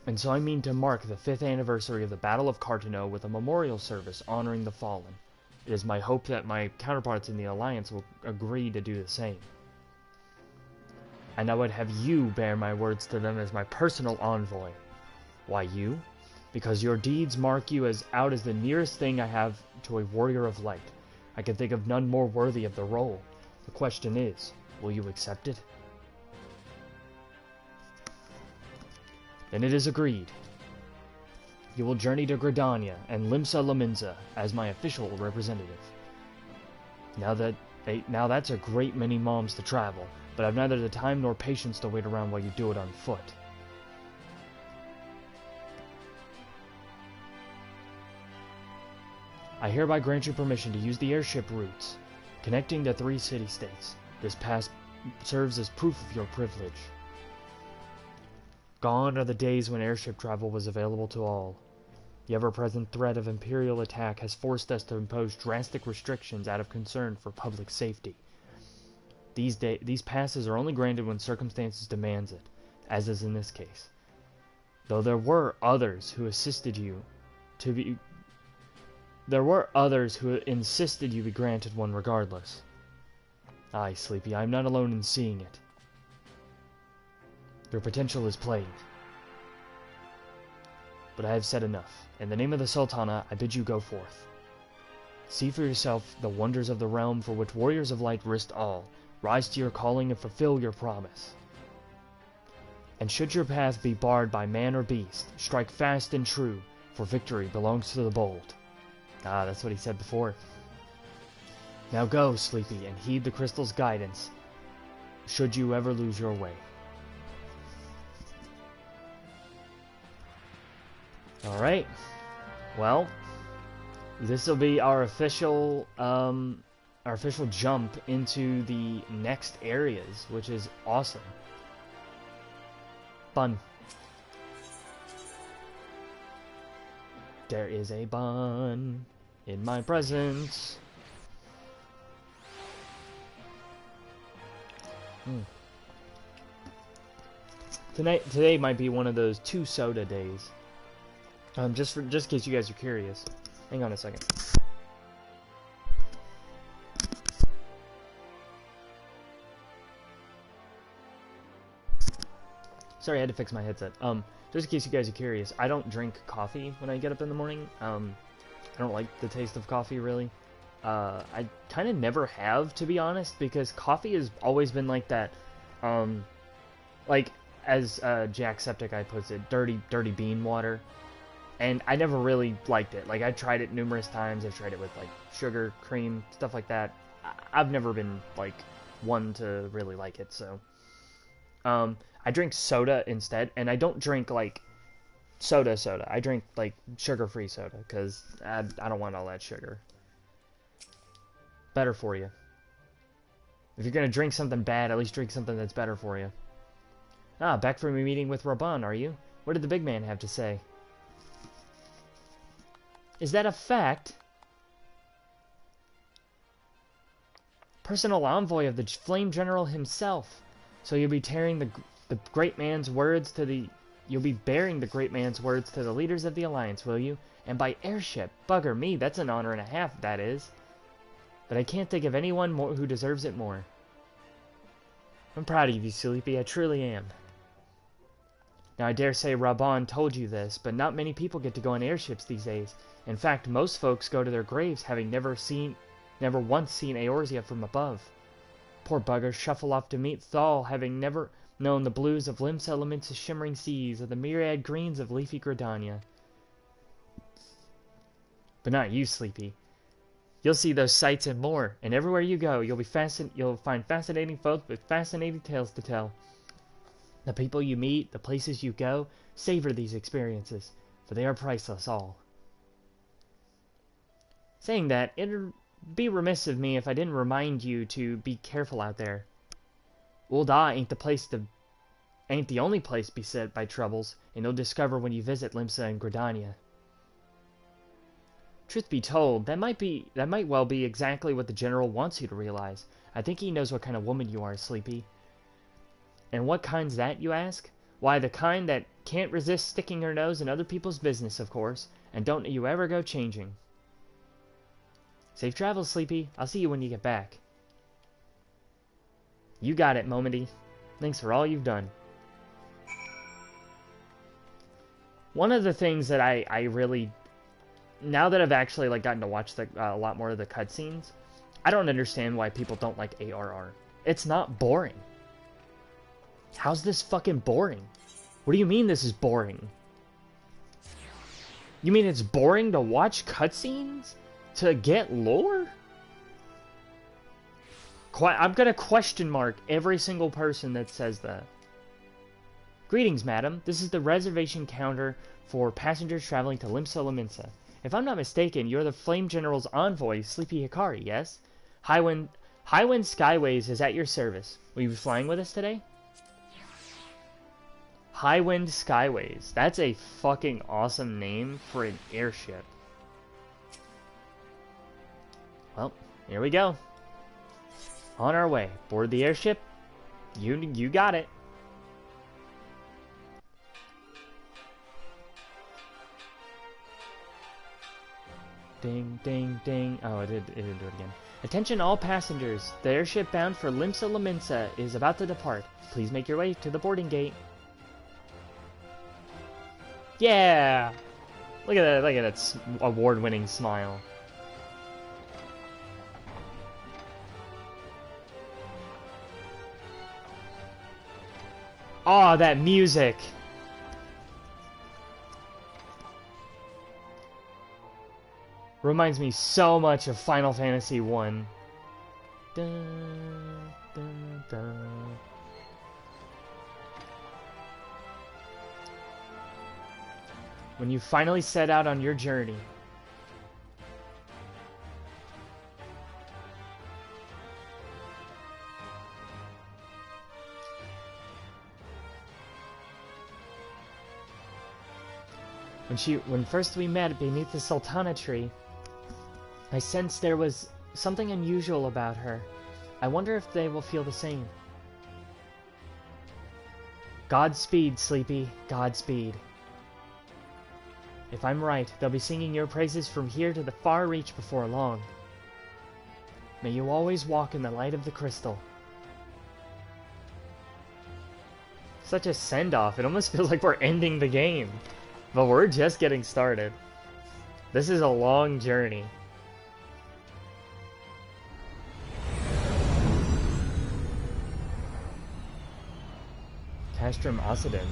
And so I mean to mark the 5th anniversary of the Battle of Cartano with a memorial service honoring the fallen. It is my hope that my counterparts in the Alliance will agree to do the same. And I would have you bear my words to them as my personal envoy. Why you? Because your deeds mark you as the nearest thing I have to a warrior of light. I can think of none more worthy of the role. The question is, will you accept it?" "Then it is agreed. You will journey to Gridania and Limsa Laminza as my official representative. Now that's a great many moms to travel, but I've neither the time nor patience to wait around while you do it on foot. I hereby grant you permission to use the airship routes connecting the 3 city-states. This pass serves as proof of your privilege. Gone are the days when airship travel was available to all. The ever-present threat of Imperial attack has forced us to impose drastic restrictions out of concern for public safety. These passes are only granted when circumstances demands it, as is in this case. Though there were others who insisted you be granted one regardless. Aye, Sleepy, I am not alone in seeing it. Your potential is played. But I have said enough. In the name of the Sultana, I bid you go forth. See for yourself the wonders of the realm for which warriors of light risked all. Rise to your calling and fulfill your promise. And should your path be barred by man or beast, strike fast and true, for victory belongs to the bold." Ah, that's what he said before. Now go, Sleepy, and heed the crystal's guidance, should you ever lose your way. Alright. Well, this will be our official jump into the next areas, which is awesome. Fun. There is a bun in my presence. Today might be one of those 2 soda days. Just in case you guys are curious. Hang on a second. Sorry, I had to fix my headset. Just in case you guys are curious, I don't drink coffee when I get up in the morning. I don't like the taste of coffee, really. I kind of never have, to be honest, because coffee has always been like that, like, as Jacksepticeye puts it, dirty bean water. And I never really liked it. Like, I tried it numerous times. I've tried it with, like, sugar, cream, stuff like that. I've never been, like, one to really like it, so. I drink soda instead, and I don't drink, like, soda. I drink, like, sugar-free soda, because I don't want all that sugar. Better for you. If you're gonna drink something bad, at least drink something that's better for you. Ah, back from your meeting with Raban, are you? What did the big man have to say? Is that a fact? Personal envoy of the Flame General himself. So you'll be tearing the great man's words to the... You'll be bearing the great man's words to the leaders of the Alliance, will you? And by airship. Bugger me, that's an honor and a half, that is. But I can't think of anyone more who deserves it more. I'm proud of you, Sleepy, I truly am. Now, I dare say Raban told you this, but not many people get to go on airships these days. In fact, most folks go to their graves having never once seen Eorzea from above. Poor buggers shuffle off to meet Thal, having never known the blues of Limsa Elementis' shimmering seas, or the myriad greens of leafy Gridania. But not you, Sleepy. You'll see those sights and more, and everywhere you go, you'll find fascinating folks with fascinating tales to tell. The people you meet, the places you go, savor these experiences, for they are priceless all. Saying that, it'd be remiss of me if I didn't remind you to be careful out there. Ul'dah ain't the only place beset by troubles, and you'll discover when you visit Limsa and Gridania. Truth be told, that might well be exactly what the General wants you to realize. I think he knows what kind of woman you are, Sleepy. And what kind's that, you ask? Why, the kind that can't resist sticking her nose in other people's business, of course, and don't you ever go changing. Safe travels, Sleepy. I'll see you when you get back. You got it, Momody. Thanks for all you've done. One of the things that I really... Now that I've actually gotten to watch a lot more of the cutscenes, I don't understand why people don't like ARR. It's not boring. How's this fucking boring? What do you mean this is boring? You mean it's boring to watch cutscenes? To get lore? I'm gonna question mark every single person that says that. Greetings, madam. This is the reservation counter for passengers traveling to Limsa Lominsa. If I'm not mistaken, you're the Flame General's envoy, Sleepy Hikari, yes? Highwind Skyways is at your service. Will you be flying with us today? Highwind Skyways. That's a fucking awesome name for an airship. Well, here we go. On our way. Board the airship. You got it. Ding, ding, ding. Oh, it didn't do it again. Attention all passengers. The airship bound for Limsa Lominsa is about to depart. Please make your way to the boarding gate. Yeah! Look at that award-winning smile. Oh, that music! Reminds me so much of Final Fantasy I. Dun, dun, dun. When you finally set out on your journey. When first we met beneath the Sultana tree, I sensed there was something unusual about her. I wonder if they will feel the same. Godspeed, Sleepy. Godspeed. If I'm right, they'll be singing your praises from here to the far reach before long. May you always walk in the light of the crystal. Such a send-off. It almost feels like we're ending the game. But we're just getting started. This is a long journey. Castrum Occidens.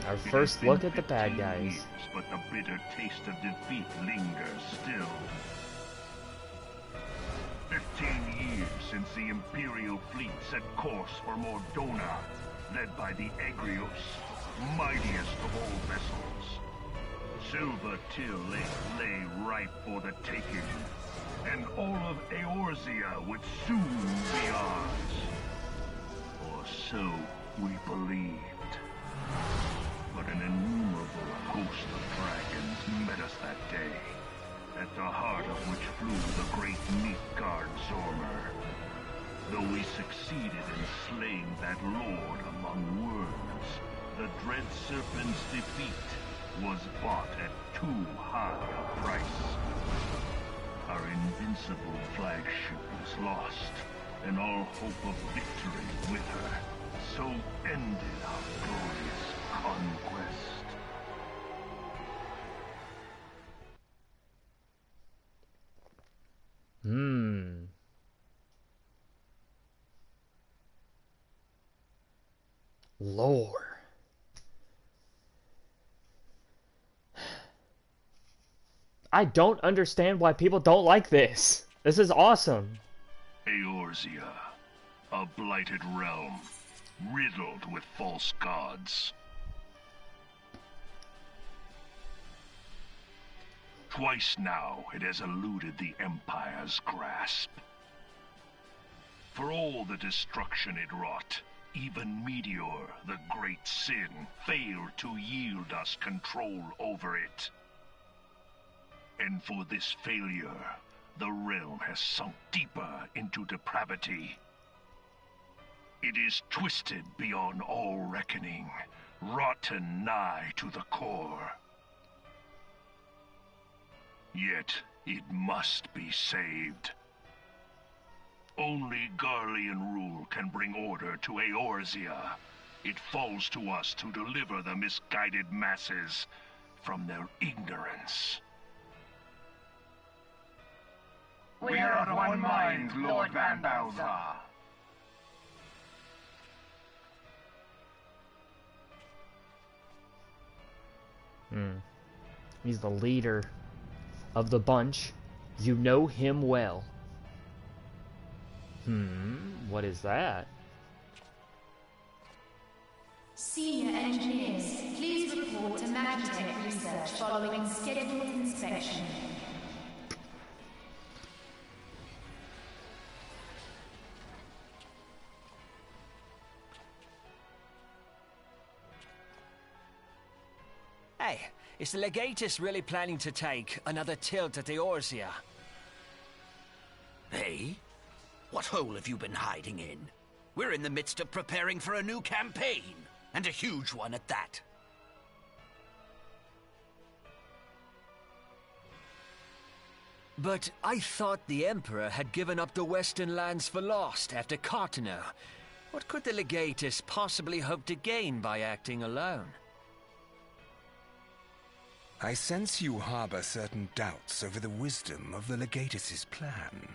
Our first look at the bad guys. Years, but the bitter taste of defeat lingers still. 15 years since the Imperial fleet set course for Mordona, led by the Egrios, mightiest of all vessels. Silver Till lay ripe for the taking, and all of Eorzea would soon be ours. Or so we believed. But an innumerable host of dragons met us that day, at the heart of which flew the great Midgard Zormer. Though we succeeded in slaying that lord among worms, the dread serpent's defeat was bought at too high a price. Our invincible flagship was lost, and all hope of victory with her. So ended our glorious conquest. Lore. I don't understand why people don't like this. This is awesome. Eorzea, a blighted realm, riddled with false gods. Twice now it has eluded the Empire's grasp. For all the destruction it wrought, even Meteor, the great sin, failed to yield us control over it. And for this failure, the realm has sunk deeper into depravity. It is twisted beyond all reckoning, rotten nigh to the core. Yet it must be saved. Only Garlean rule can bring order to Eorzea. It falls to us to deliver the misguided masses from their ignorance. We are of one mind, Lord Van Balthar. He's the leader of the bunch. You know him well. What is that? Senior engineers, please report to Magitech research following scheduled inspection. Hey, is the Legatus really planning to take another tilt at Eorzea? Hey? What hole have you been hiding in? We're in the midst of preparing for a new campaign, and a huge one at that. But I thought the Emperor had given up the Western lands for lost after Cartano. What could the Legatus possibly hope to gain by acting alone? I sense you harbor certain doubts over the wisdom of the Legatus's plan.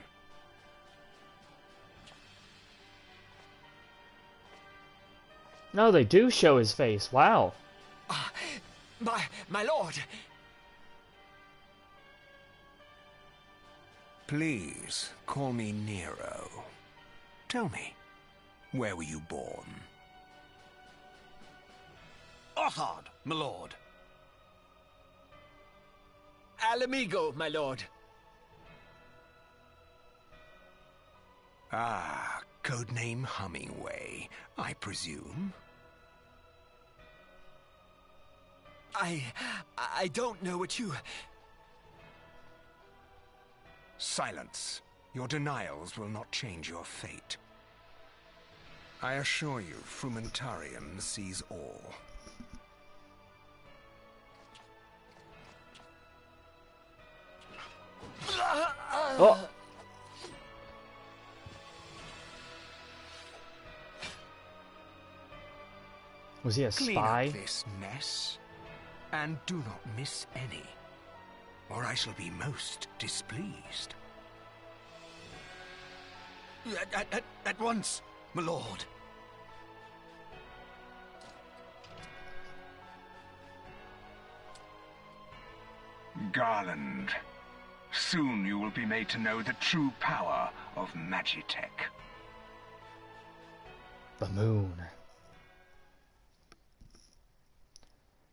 No, they do show his face. Wow. My lord! Please, call me Nero. Tell me, where were you born? Othard, my lord. Alamigo, my lord. Ah, codename Hummingway, I presume. I don't know what you... Silence. Your denials will not change your fate. I assure you, Frumentarium sees all. Oh! Was he a spy? Clean up this mess, and do not miss any, or I shall be most displeased. At once, my lord. Garland, soon you will be made to know the true power of Magitech. The moon.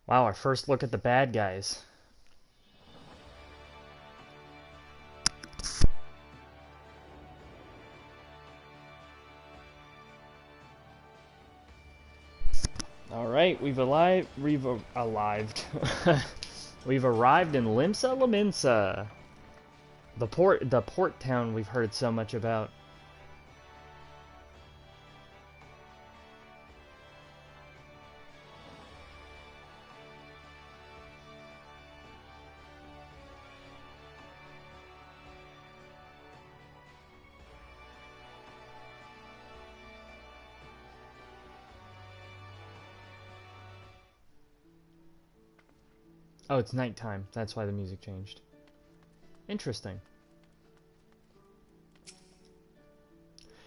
Wow, our first look at the bad guys. All right, we've arrived in Limsa Laminsa, the port town we've heard so much about. Oh, it's nighttime. That's why the music changed. Interesting.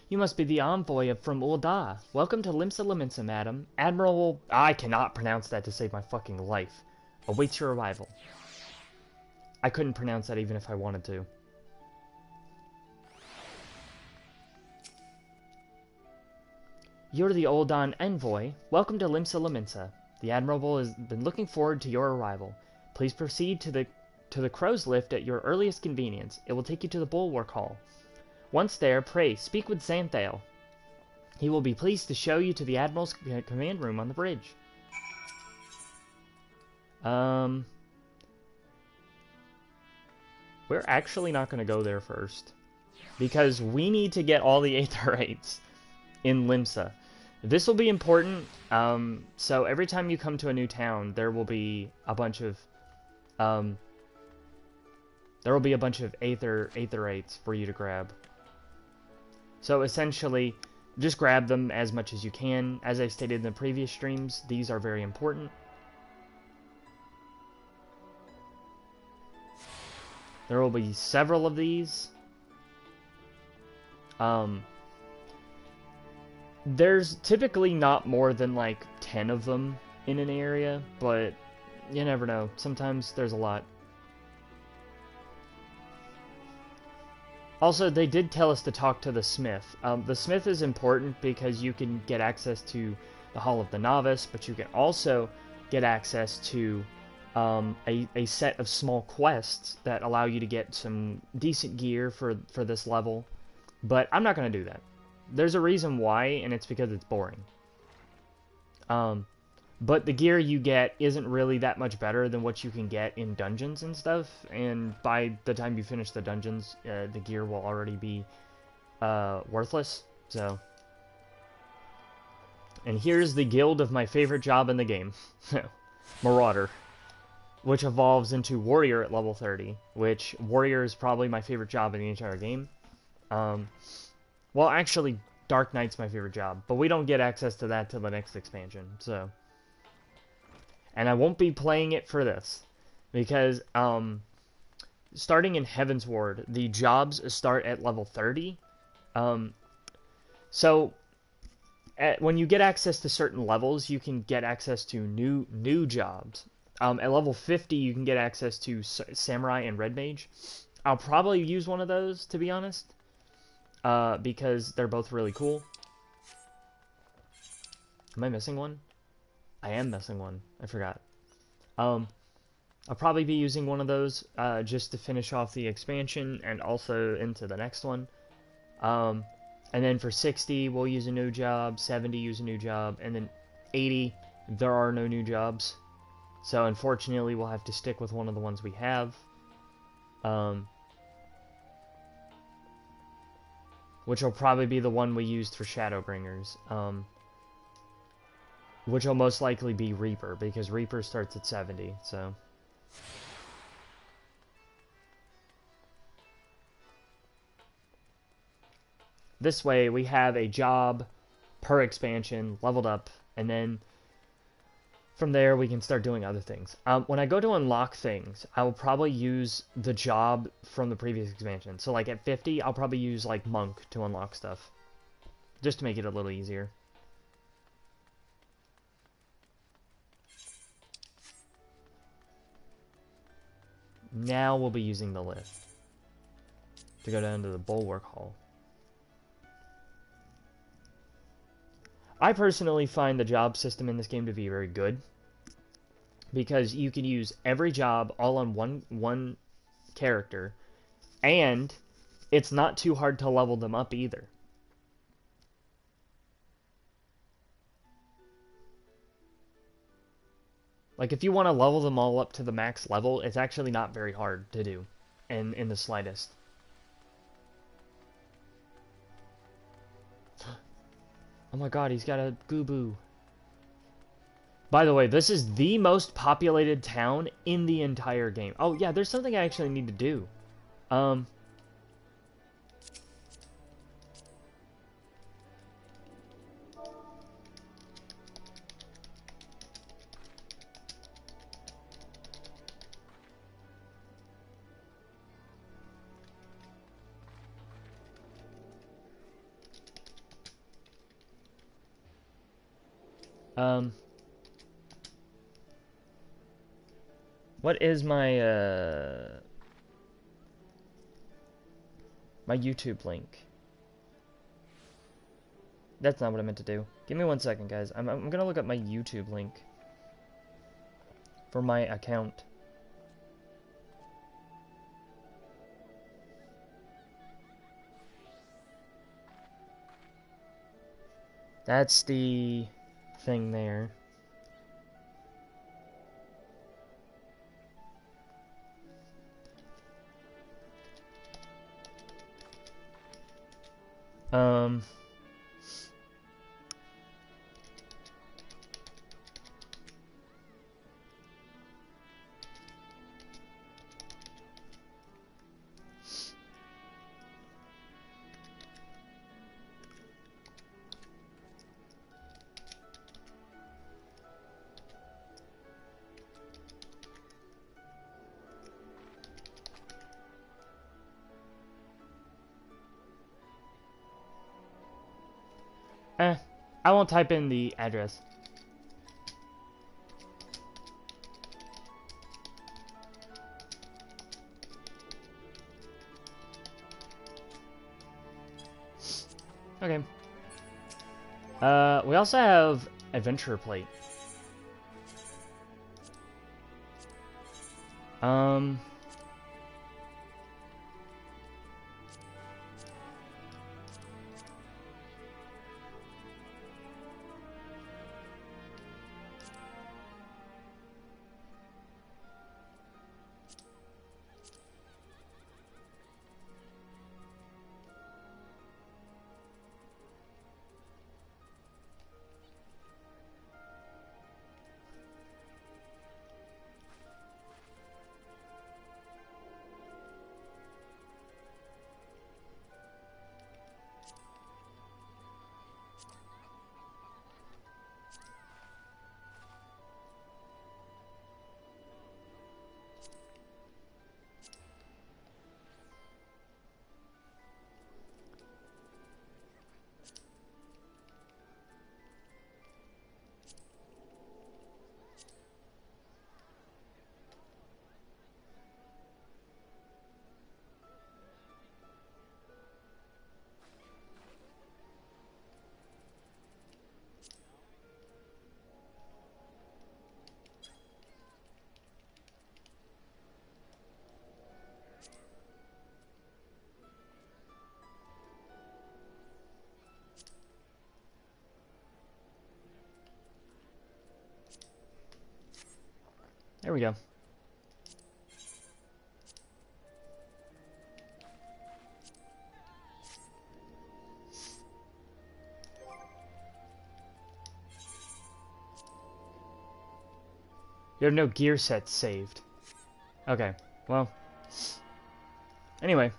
You must be the envoy from Ul'dah. Welcome to Limsa Laminsa, madam. Admiral... I cannot pronounce that to save my fucking life. Awaits your arrival. I couldn't pronounce that even if I wanted to. You're the Ul'dah envoy. Welcome to Limsa Laminsa. The Admiral has been looking forward to your arrival. Please proceed to the Crow's Lift at your earliest convenience. It will take you to the Bulwark Hall. Once there, pray, speak with Xanthale. He will be pleased to show you to the Admiral's command room on the bridge. We're actually not going to go there first. Because we need to get all the Aetherites in Limsa. This will be important. So every time you come to a new town, there will be a bunch of Aetherites for you to grab. So essentially, just grab them as much as you can. As I stated in the previous streams, these are very important. There will be several of these. There's typically not more than like 10 of them in an area, but you never know. Sometimes there's a lot. Also, they did tell us to talk to the Smith. The Smith is important because you can get access to the Hall of the Novice, but you can also get access to a set of small quests that allow you to get some decent gear for this level. But I'm not going to do that. There's a reason why, and it's because it's boring. But the gear you get isn't really that much better than what you can get in dungeons and stuff, and by the time you finish the dungeons, the gear will already be worthless, so... And here's the guild of my favorite job in the game. Marauder. Which evolves into Warrior at level 30, which Warrior is probably my favorite job in the entire game. Well, actually, Dark Knight's my favorite job, but we don't get access to that till the next expansion, so... And I won't be playing it for this, because, starting in Heaven's Ward, the jobs start at level 30. So, when you get access to certain levels, you can get access to new jobs. At level 50, you can get access to Samurai and Red Mage. I'll probably use one of those, to be honest, because they're both really cool. Am I missing one? I am missing one. I forgot. I'll probably be using one of those just to finish off the expansion and also into the next one. And then for 60, we'll use a new job. 70, use a new job. And then 80, there are no new jobs. So unfortunately, we'll have to stick with one of the ones we have. Which will probably be the one we used for Shadowbringers. Which will most likely be Reaper, because Reaper starts at 70, so... This way we have a job per expansion leveled up, and then from there we can start doing other things. When I go to unlock things, I will probably use the job from the previous expansion. So like at 50, I'll probably use like Monk to unlock stuff, just to make it a little easier. Now we'll be using the lift to go down to the Bulwark Hall. I personally find the job system in this game to be very good, because you can use every job all on one character, and it's not too hard to level them up either. Like, if you want to level them all up to the max level, it's actually not very hard to do, in the slightest. Oh my god, he's got a Goo-Boo. By the way, this is the most populated town in the entire game. Oh yeah, there's something I actually need to do. What is my, my YouTube link? That's not what I meant to do. Give me 1 second, guys. I'm gonna look up my YouTube link for my account. That's the thing there. I won't type in the address. Okay. We also have Adventurer Plate. There we go. You have no gear sets saved. Okay, well. Anyway.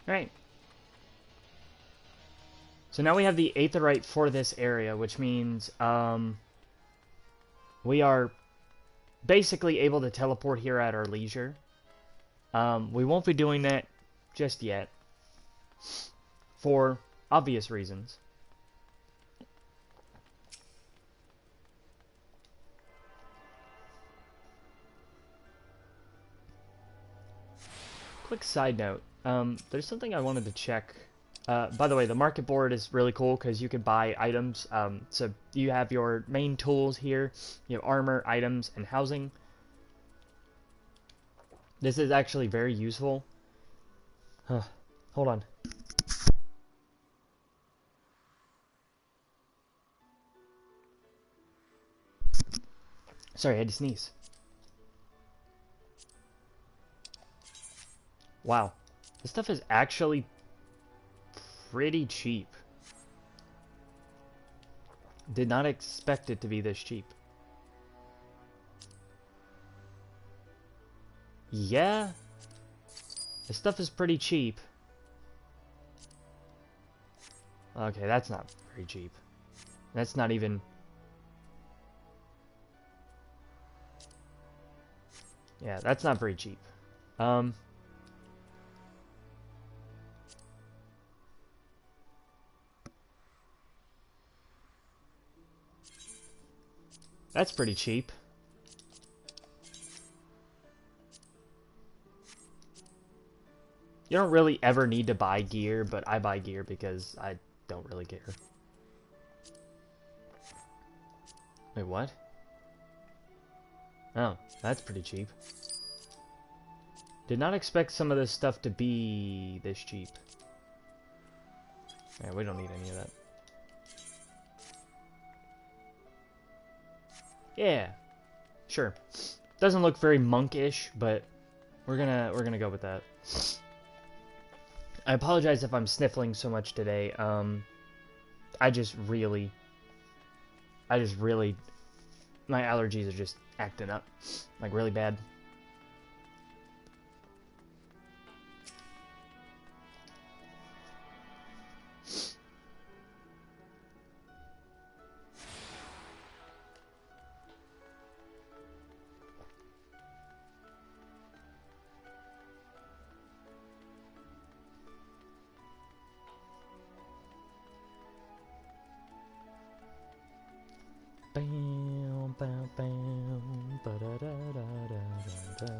Alright. So now we have the Aetheryte for this area, which means we are basically able to teleport here at our leisure. We won't be doing that just yet, for obvious reasons. Quick side note, there's something I wanted to check. By the way, the market board is really cool because you can buy items. So you have your main tools here. You have armor, items, and housing. This is actually very useful. Hold on. Sorry, I had to sneeze. Wow. This stuff is actually pretty cheap. Did not expect it to be this cheap. Yeah. This stuff is pretty cheap. Okay, that's not very cheap. That's not even... Yeah, that's not very cheap. That's pretty cheap. You don't really ever need to buy gear, but I buy gear because I don't really care. Wait, what? Oh, that's pretty cheap. Did not expect some of this stuff to be this cheap. Yeah, we don't need any of that. Yeah, sure. Doesn't look very monkish, but we're gonna go with that. I apologize if I'm sniffling so much today. I just really, my allergies are just acting up, like really bad. Bam, bam, bam, ba-da-da-da-da-da-da.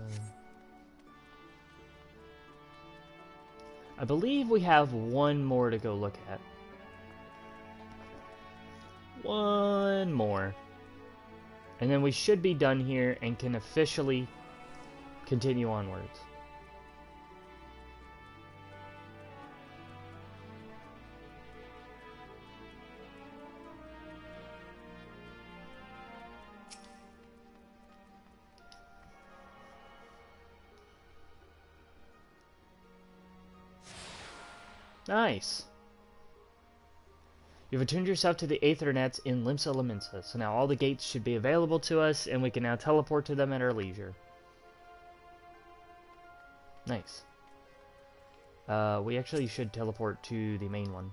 I believe we have one more to go look at. One more. And then we should be done here and can officially continue onwards. Nice. You've attuned yourself to the Aether Nets in Limsa Lominsa, so now all the gates should be available to us, and we can now teleport to them at our leisure. Nice. We actually should teleport to the main one.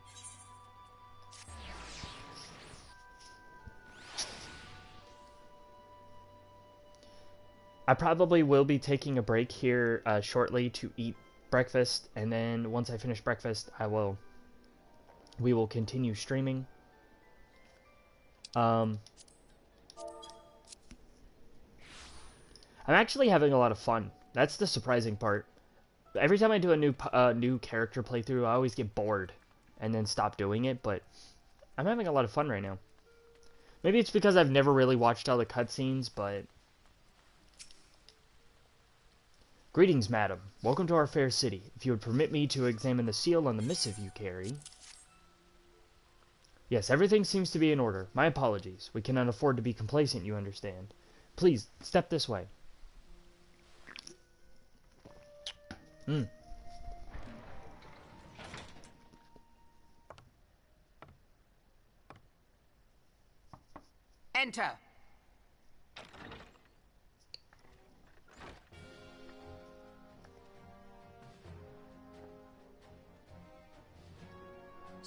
I probably will be taking a break here shortly to eat breakfast, and then once I finish breakfast, we will continue streaming. I'm actually having a lot of fun. That's the surprising part. Every time I do a new character playthrough, I always get bored and then stop doing it, but I'm having a lot of fun right now. Maybe it's because I've never really watched all the cutscenes, but... Greetings, madam. Welcome to our fair city. If you would permit me to examine the seal on the missive you carry... Yes, everything seems to be in order. My apologies. We cannot afford to be complacent, you understand. Please, step this way. Enter.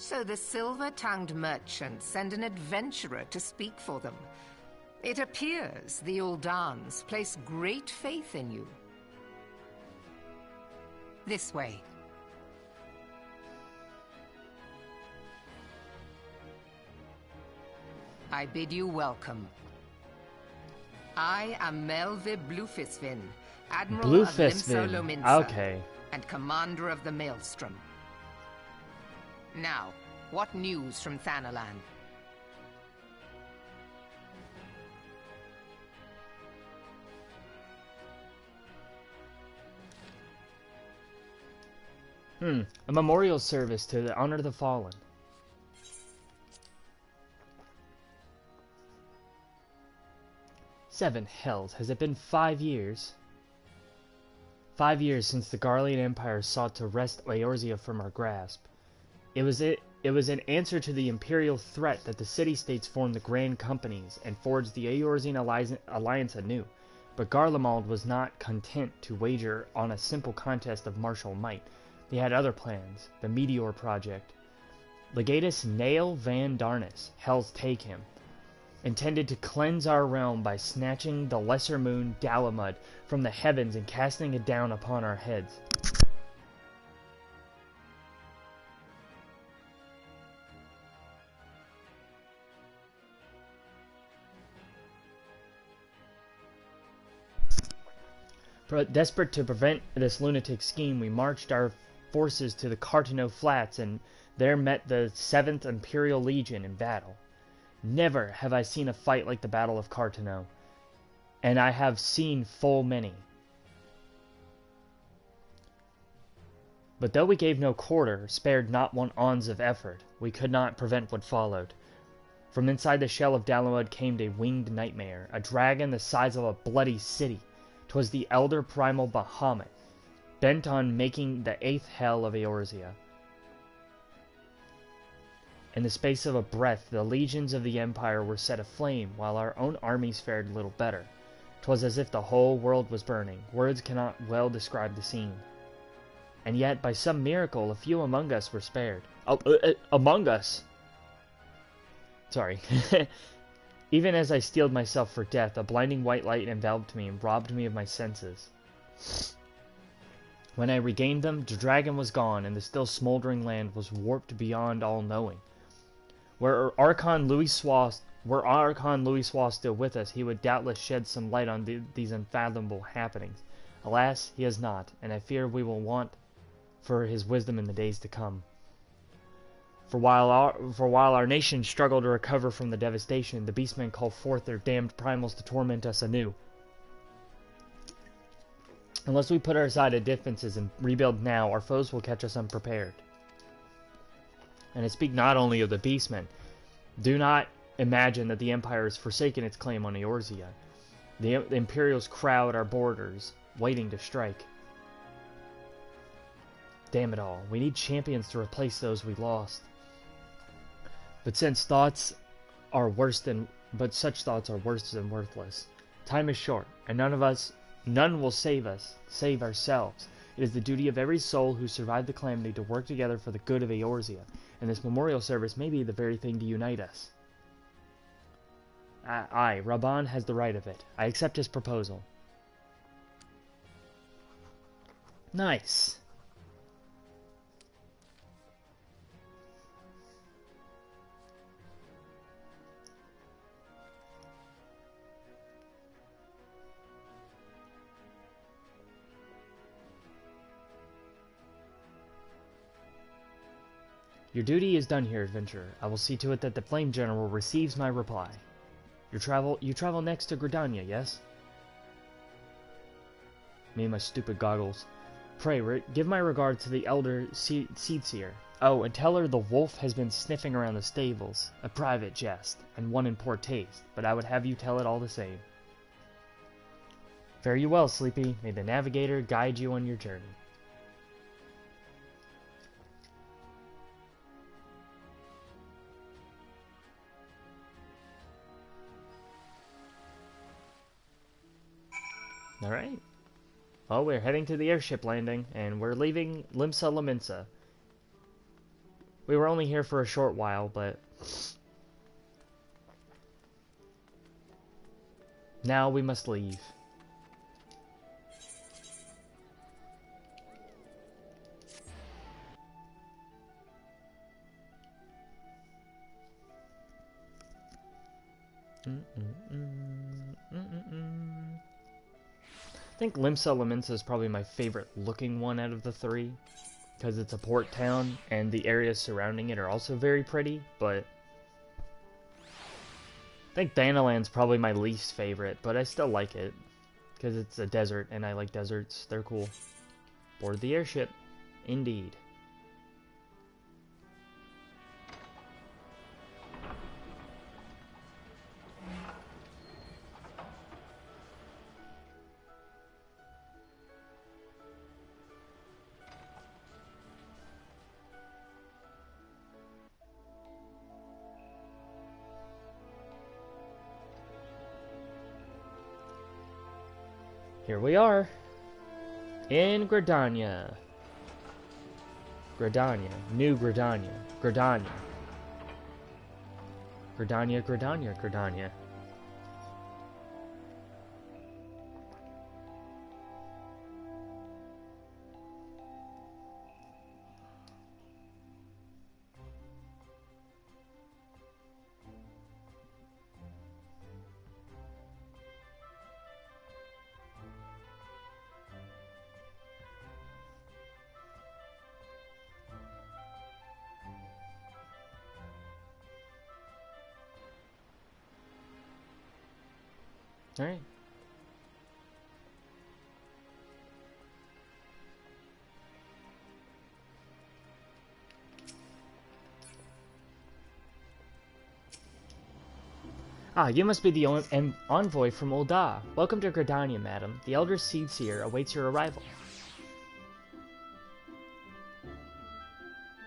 So the silver-tongued merchants send an adventurer to speak for them. It appears the Uldans place great faith in you. This way. I bid you welcome. I am Melve Bluefistvin, Admiral of Limsa Lominsa, okay. And Commander of the Maelstrom. Now, what news from Thanalan? A memorial service to honor the fallen. Seven hells. Has it been 5 years? 5 years since the Garlean Empire sought to wrest Eorzea from our grasp. It was an answer to the imperial threat that the city-states formed the Grand Companies and forged the Eorzean alliance anew. But Garlemald was not content to wager on a simple contest of martial might. He had other plans, the Meteor Project. Legatus Nael van Darnus, Hell's Take Him, intended to cleanse our realm by snatching the lesser moon Dalamud from the heavens and casting it down upon our heads. Desperate to prevent this lunatic scheme, we marched our forces to the Cartano Flats and there met the 7th Imperial Legion in battle. Never have I seen a fight like the Battle of Cartano, and I have seen full many. But though we gave no quarter, spared not one ounce of effort, we could not prevent what followed. From inside the shell of Dalamud came a winged nightmare, a dragon the size of a bloody city. 'Twas the elder primal Bahamut, bent on making the 8th hell of Eorzea. In the space of a breath, the legions of the Empire were set aflame, while our own armies fared little better. 'Twas as if the whole world was burning. Words cannot well describe the scene. And yet, by some miracle, a few among us were spared. Among us! Sorry. Even as I steeled myself for death, a blinding white light enveloped me and robbed me of my senses. When I regained them, the dragon was gone, and the still smoldering land was warped beyond all knowing. Were Archon Louis Swa still with us, he would doubtless shed some light on these unfathomable happenings. Alas, he is not, and I fear we will want for his wisdom in the days to come. For while our nation struggled to recover from the devastation, the beastmen called forth their damned primals to torment us anew. Unless we put aside our differences and rebuild now, our foes will catch us unprepared. And I speak not only of the beastmen. Do not imagine that the Empire has forsaken its claim on Eorzea. The Imperials crowd our borders, waiting to strike. Damn it all, we need champions to replace those we lost. But such thoughts are worse than worthless. Time is short, and none will save ourselves. It is the duty of every soul who survived the calamity to work together for the good of Eorzea, and this memorial service may be the very thing to unite us. Aye, Raban has the right of it. I accept his proposal. Nice. Your duty is done here, adventurer. I will see to it that the Flame General receives my reply. You travel next to Gridania, yes? Me and my stupid goggles. Pray, give my regard to the elder Seedseer. Oh, and tell her the wolf has been sniffing around the stables. A private jest, and one in poor taste, but I would have you tell it all the same. Fare you well, Sleepy. May the Navigator guide you on your journey. Alright. Well, we're heading to the airship landing, and we're leaving Limsa Lominsa. We were only here for a short while, but now we must leave. I think Limsa Lamensa is probably my favorite looking one out of the three, because it's a port town and the areas surrounding it are also very pretty, but I think Thanalan's probably my least favorite, but I still like it because it's a desert and I like deserts. They're cool. Board the airship. Indeed. Here we are, in Gridania. Gridania. New Gridania. Gridania. Gridania, Gridania, Gridania. All right. Ah, you must be the envoy from Ul'dah. Welcome to Gridania, madam. The Elder Seedseer awaits your arrival.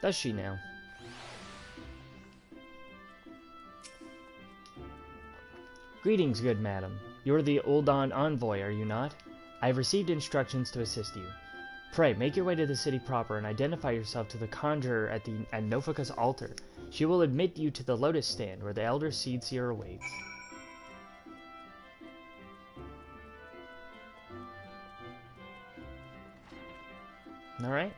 Does she now? Greetings, good madam. You are the Ul'dah envoy, are you not? I have received instructions to assist you. Pray, make your way to the city proper and identify yourself to the conjurer at Nofika's altar. She will admit you to the lotus stand where the Elder Seedseer awaits. Alright.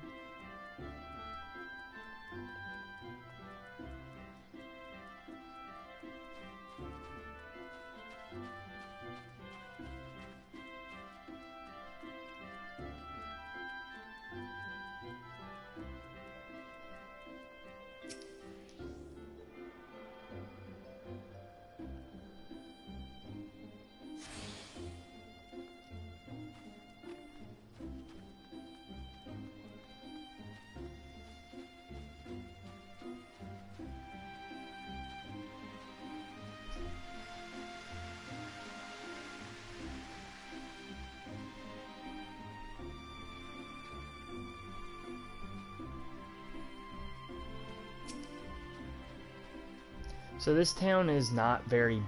So this town is not very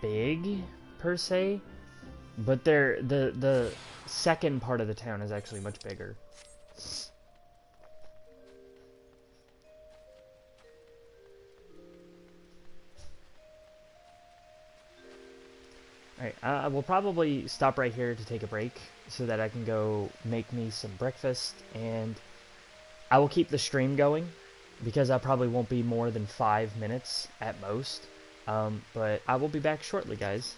big, per se, but the second part of the town is actually much bigger. Alright, we'll probably stop right here to take a break so that I can go make me some breakfast, and I will keep the stream going because I probably won't be more than 5 minutes at most, but I will be back shortly, guys.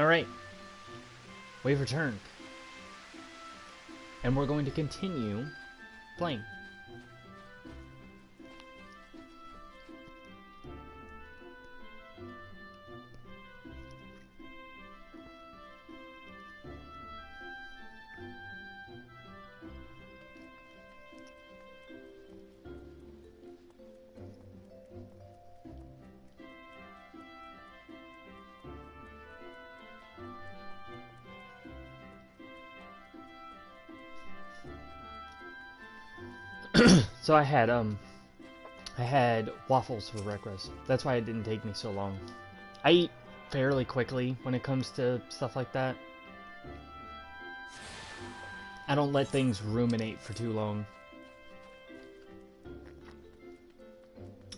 Alright. We've returned. And we're going to continue playing. So I had waffles for breakfast. That's why it didn't take me so long. I eat fairly quickly when it comes to stuff like that. I don't let things ruminate for too long.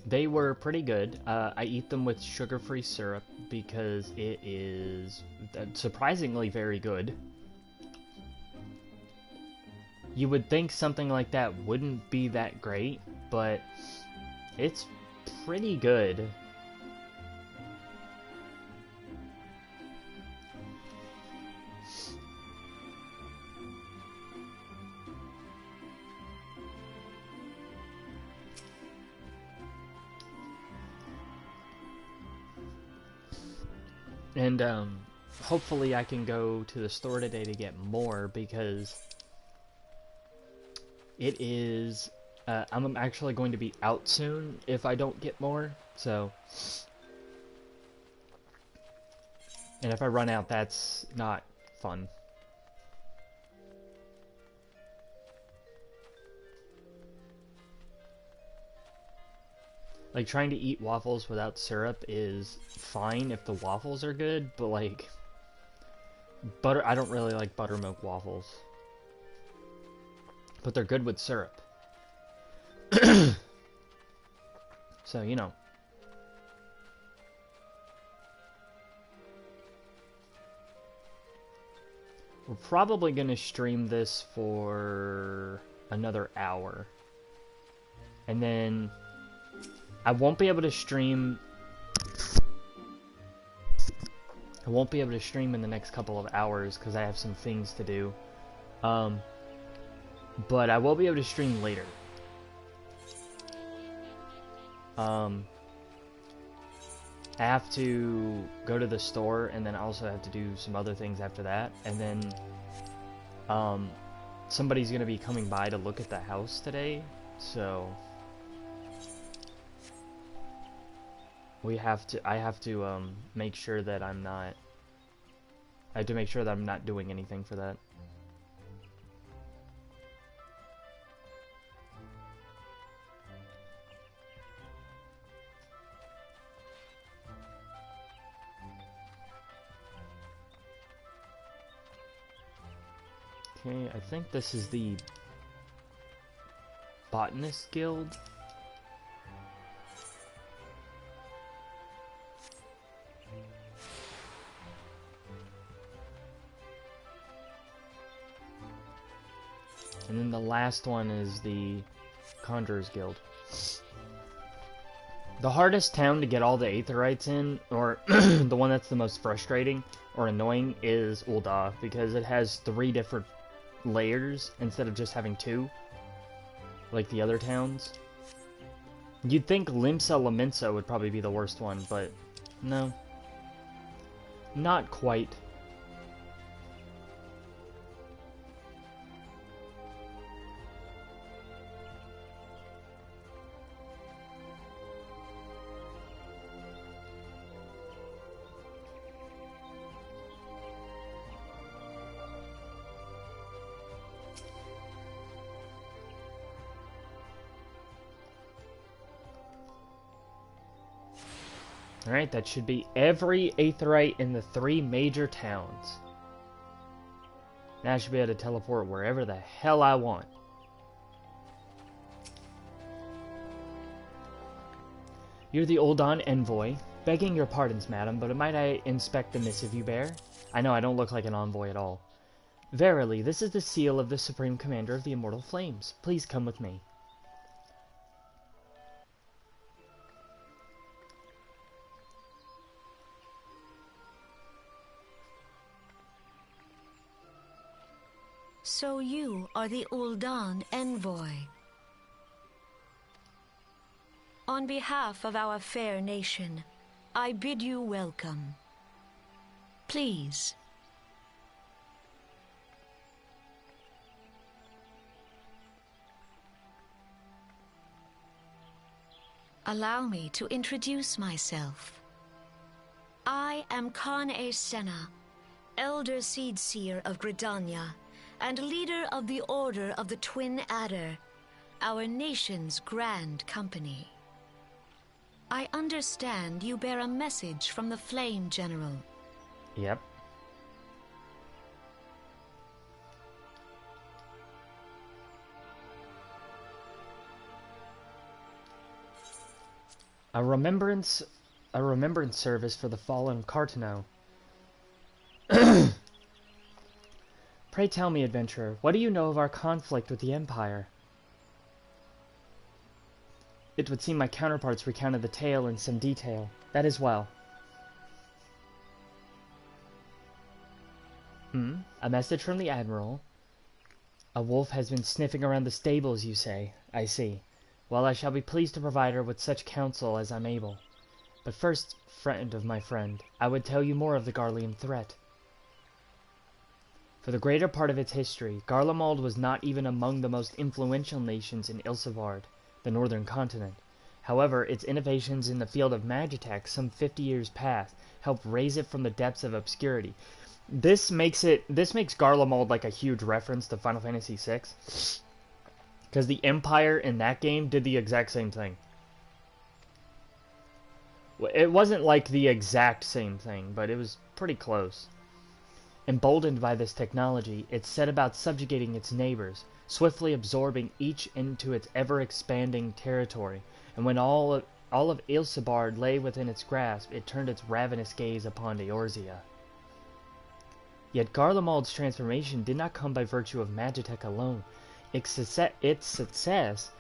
They were pretty good. I eat them with sugar-free syrup because it is surprisingly very good. You would think something like that wouldn't be that great, but it's pretty good. And hopefully I can go to the store today to get more, because it is, I'm actually going to be out soon if I don't get more, so, and if I run out, that's not fun. Like, trying to eat waffles without syrup is fine if the waffles are good, but like, I don't really like buttermilk waffles. But they're good with syrup. So, you know. We're probably going to stream this for another hour. And then I won't be able to stream in the next couple of hours because I have some things to do. But I will be able to stream later. I have to go to the store, and then I also have to do some other things after that. And then somebody's going to be coming by to look at the house today, so I have to make sure that I'm not doing anything for that. Okay, I think this is the Botanist Guild. And then the last one is the Conjurer's Guild. The hardest town to get all the Aetherites in, or the one that's the most frustrating or annoying, is Ul'dah, because it has 3 different layers instead of just having 2, like the other towns. You'd think Limsa Lamensa would probably be the worst one, but no. Not quite. Alright, that should be every Aetherite in the 3 major towns. Now I should be able to teleport wherever the hell I want. You're the Ul'dah envoy. Begging your pardons, madam, but might I inspect the missive you bear? I know I don't look like an envoy at all. Verily, this is the seal of the Supreme Commander of the Immortal Flames. Please come with me. So you are the Ul'dan envoy. On behalf of our fair nation, I bid you welcome. Please. Allow me to introduce myself. I am Khan-e Senna, Elder Seedseer of Gridania, and leader of the Order of the Twin Adder, our nation's grand company. I understand you bear a message from the Flame General. Yep. A remembrance service for the fallen Cartano. Pray tell me, adventurer, what do you know of our conflict with the Empire? It would seem my counterparts recounted the tale in some detail. That is well. A message from the Admiral. A wolf has been sniffing around the stables, you say. I see. Well, I shall be pleased to provide her with such counsel as I'm able. But first, friend of my friend, I would tell you more of the Garlean threat. For the greater part of its history, Garlemald was not even among the most influential nations in Ilsevard, the northern continent. However, its innovations in the field of magitech some 50 years past helped raise it from the depths of obscurity. This makes Garlemald like a huge reference to Final Fantasy VI, because the Empire in that game did the exact same thing. It wasn't like the exact same thing, but it was pretty close. Emboldened by this technology, it set about subjugating its neighbors, swiftly absorbing each into its ever-expanding territory, and when all of Ilsebard lay within its grasp, it turned its ravenous gaze upon Eorzea. Yet Garlemald's transformation did not come by virtue of magitech alone. Its success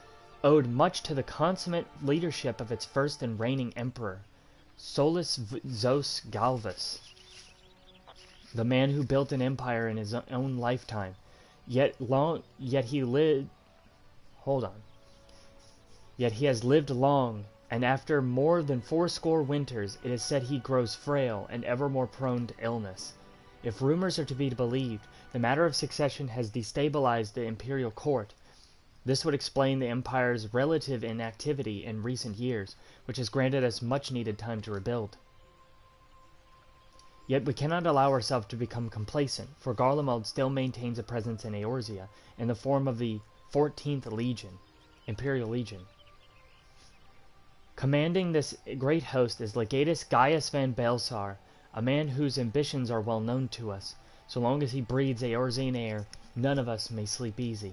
owed much to the consummate leadership of its first and reigning emperor, Solus Zos Galvus, the man who built an empire in his own lifetime. Yet he has lived long, and after more than 80 winters, it is said he grows frail and ever more prone to illness. If rumors are to be believed, the matter of succession has destabilized the imperial court. This would explain the Empire's relative inactivity in recent years, which has granted us much-needed time to rebuild. Yet we cannot allow ourselves to become complacent, for Garlemald still maintains a presence in Eorzea, in the form of the 14th Legion, Imperial Legion. Commanding this great host is Legatus Gaius van Belsar, a man whose ambitions are well known to us. So long as he breathes Eorzean air, none of us may sleep easy.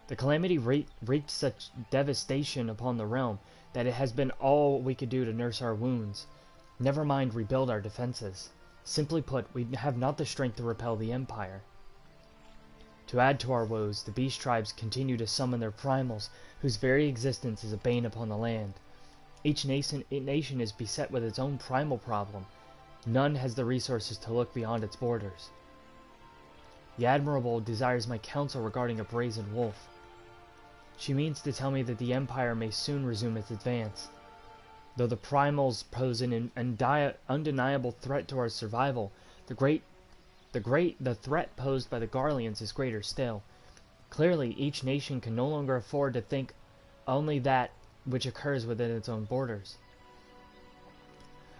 The calamity wreaked such devastation upon the realm that it has been all we could do to nurse our wounds. Never mind rebuild our defenses. Simply put, we have not the strength to repel the Empire. To add to our woes, the beast tribes continue to summon their primals, whose very existence is a bane upon the land. Each nation is beset with its own primal problem. None has the resources to look beyond its borders. The Admirable desires my counsel regarding a brazen wolf. She means to tell me that the Empire may soon resume its advance. Though the primals pose an undeniable threat to our survival, the threat posed by the Garleans is greater still. Clearly, each nation can no longer afford to think only that which occurs within its own borders.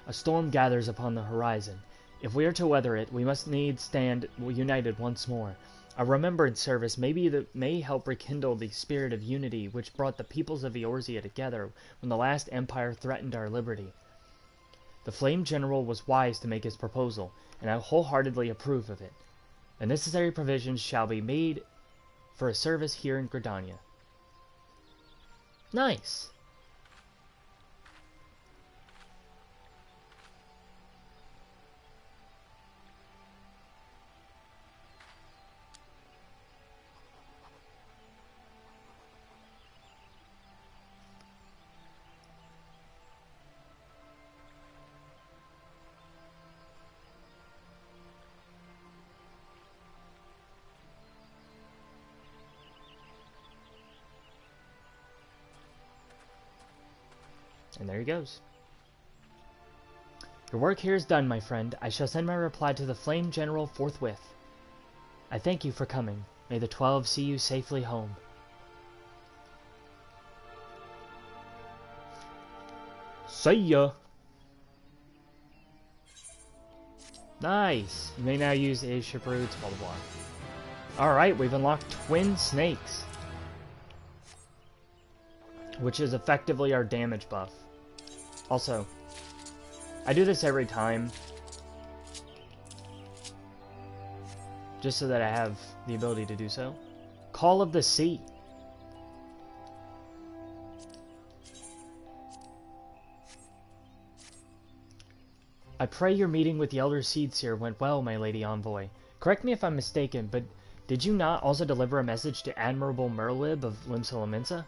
A storm gathers upon the horizon. If we are to weather it, we must needs stand united once more. A remembrance service may help rekindle the spirit of unity which brought the peoples of Eorzea together when the last empire threatened our liberty. The Flame General was wise to make his proposal, and I wholeheartedly approve of it. The necessary provisions shall be made for a service here in Gridania. Nice! And there he goes. Your work here is done, my friend. I shall send my reply to the Flame General forthwith. I thank you for coming. May the 12 see you safely home. See ya! Nice! You may now use airship routes, blah blah blah. Alright, we've unlocked Twin Snakes. Which is effectively our damage buff. Also, I do this every time. Just so that I have the ability to do so. Call of the Sea. I pray your meeting with the Elder Seedseer went well, my Lady Envoy. Correct me if I'm mistaken, but did you not also deliver a message to Admirable Merlib of Limsa Lominsa?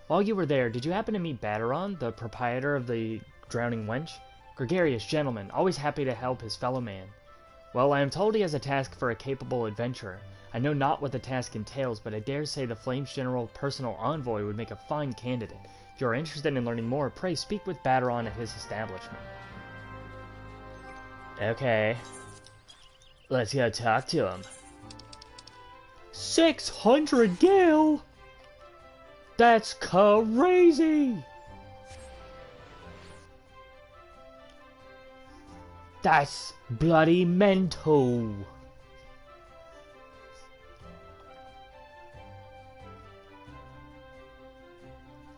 While you were there, did you happen to meet Baderon, the proprietor of the Drowning Wench? Gregarious gentleman, always happy to help his fellow man. Well, I am told he has a task for a capable adventurer. I know not what the task entails, but I dare say the Flames General personal envoy would make a fine candidate. If you are interested in learning more, pray speak with Baderon at his establishment. Okay. Let's go talk to him. 600 gil? That's crazy! That's bloody mental!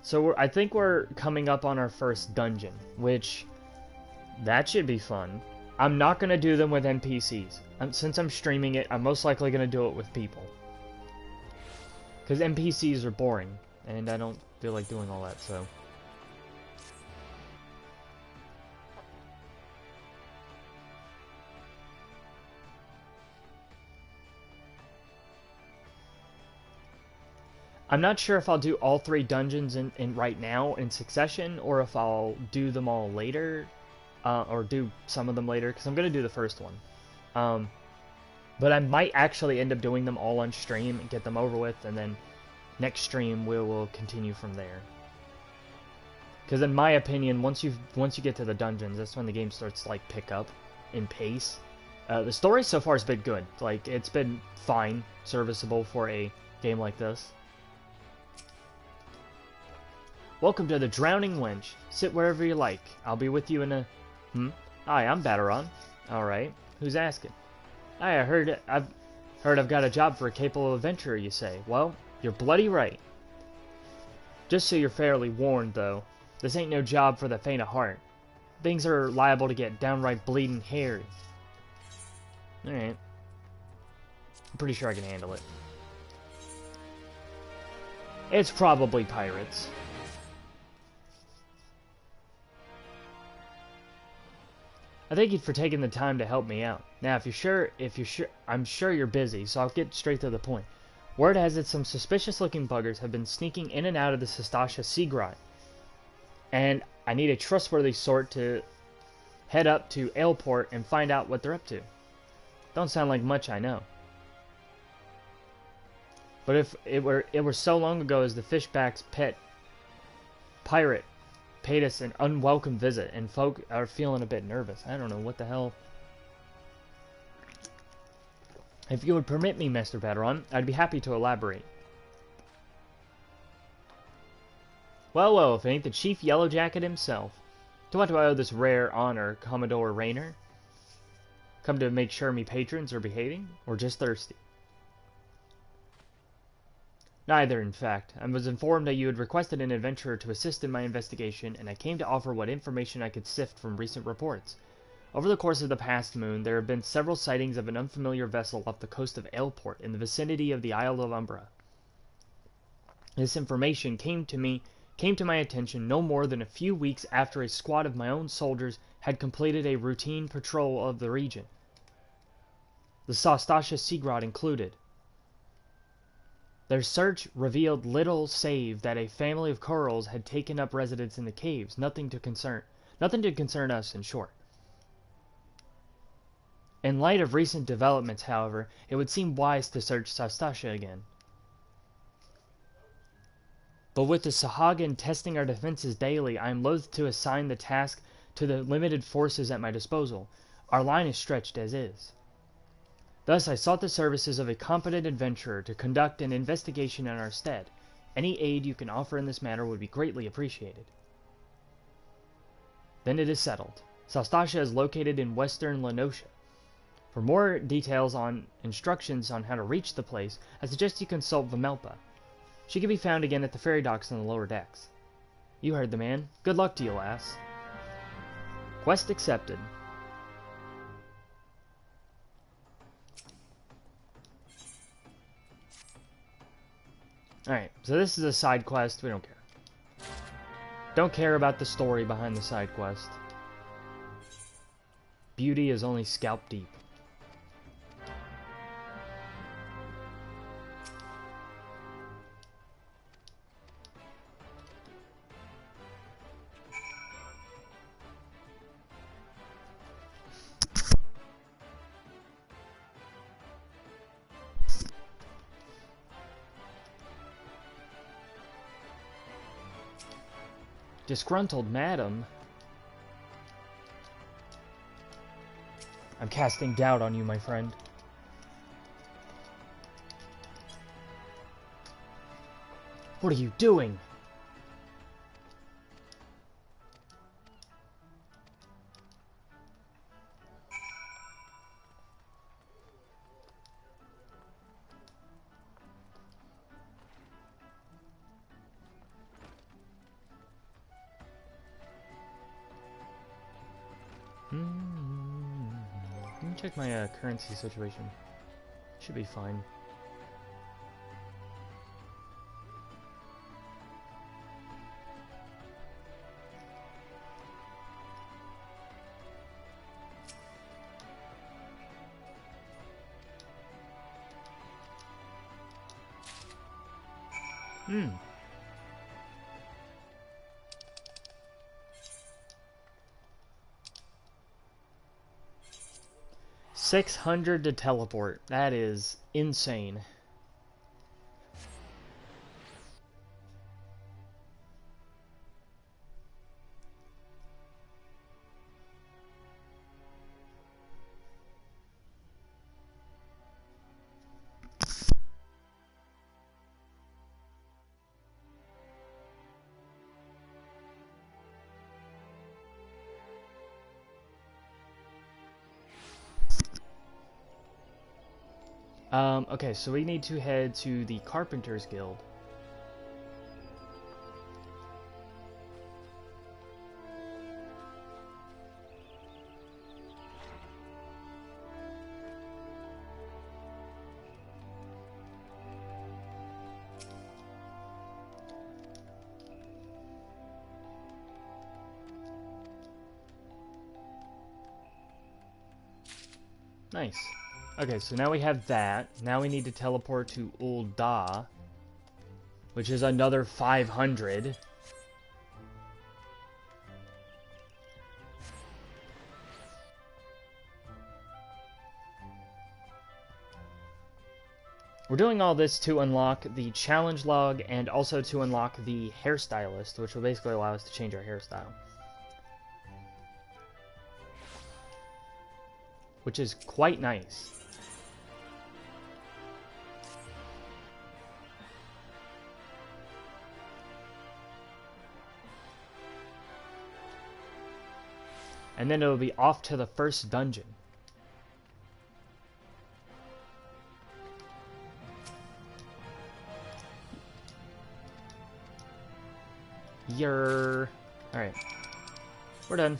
So I think we're coming up on our first dungeon, which, that should be fun. I'm not going to do them with NPCs. Since I'm streaming it, I'm most likely going to do it with people. Because NPCs are boring, and I don't feel like doing all that, so... I'm not sure if I'll do all 3 dungeons in right now in succession, or if I'll do them all later, or do some of them later, because I'm going to do the first one. But I might actually end up doing them all on stream and get them over with, and then next stream we will continue from there. Because in my opinion, once you get to the dungeons, that's when the game starts to like pick up in pace. The story so far has been good. Like, it's been fine, serviceable for a game like this. Welcome to the Drowning Wench. Sit wherever you like. I'll be with you in a... Hi, I'm Baderon. Alright. Who's asking? Hi, I've heard I've got a job for a capable adventurer, you say. Well, you're bloody right. Just so you're fairly warned, though. This ain't no job for the faint of heart. Things are liable to get downright bleeding hairy. Alright. I'm pretty sure I can handle it. It's probably pirates. I thank you for taking the time to help me out. Now, if you're sure, I'm sure you're busy, so I'll get straight to the point. Word has it some suspicious-looking buggers have been sneaking in and out of the Sastasha Sea Grot, and I need a trustworthy sort to head up to Aleport and find out what they're up to. Don't sound like much, I know. But if it were so long ago as the Fishback's pet pirate paid us an unwelcome visit, and folk are feeling a bit nervous. I don't know what the hell. If you would permit me, Master Baderon, I'd be happy to elaborate. Well, if it ain't the Chief Yellowjacket himself. To what do I owe this rare honor, Commodore Raynor? Come to make sure me patrons are behaving, or just thirsty? Neither, in fact. I was informed that you had requested an adventurer to assist in my investigation, and I came to offer what information I could sift from recent reports. Over the course of the past moon, there have been several sightings of an unfamiliar vessel off the coast of Aleport, in the vicinity of the Isle of Umbra. This information came to my attention no more than a few weeks after a squad of my own soldiers had completed a routine patrol of the region, the Sastasha Sea Grot included. Their search revealed little save that a family of corals had taken up residence in the caves. Nothing to concern us, in short. In light of recent developments, however, it would seem wise to search Sastasha again. But with the Sahagin testing our defenses daily, I am loath to assign the task to the limited forces at my disposal. Our line is stretched as is. Thus, I sought the services of a competent adventurer to conduct an investigation in our stead. Any aid you can offer in this matter would be greatly appreciated. Then it is settled. Sastasha is located in western Lenosha. For more details on instructions on how to reach the place, I suggest you consult Vimelpa. She can be found again at the ferry docks on the lower decks. You heard the man. Good luck to you, lass. Quest accepted. Alright, so this is a side quest. We don't care. Don't care about the story behind the side quest. Beauty is only scalp deep. Disgruntled madam. I'm casting doubt on you, my friend. What are you doing? Let me check my currency situation. Should be fine. Hmm. $600 to teleport. That is insane. Okay, so we need to head to the Carpenters Guild. Nice. Okay, so now we have that. Now we need to teleport to Ul'dah, which is another 500. We're doing all this to unlock the challenge log and also to unlock the hairstylist, which will basically allow us to change our hairstyle. Which is quite nice. And then it'll be off to the first dungeon. Alright. We're done.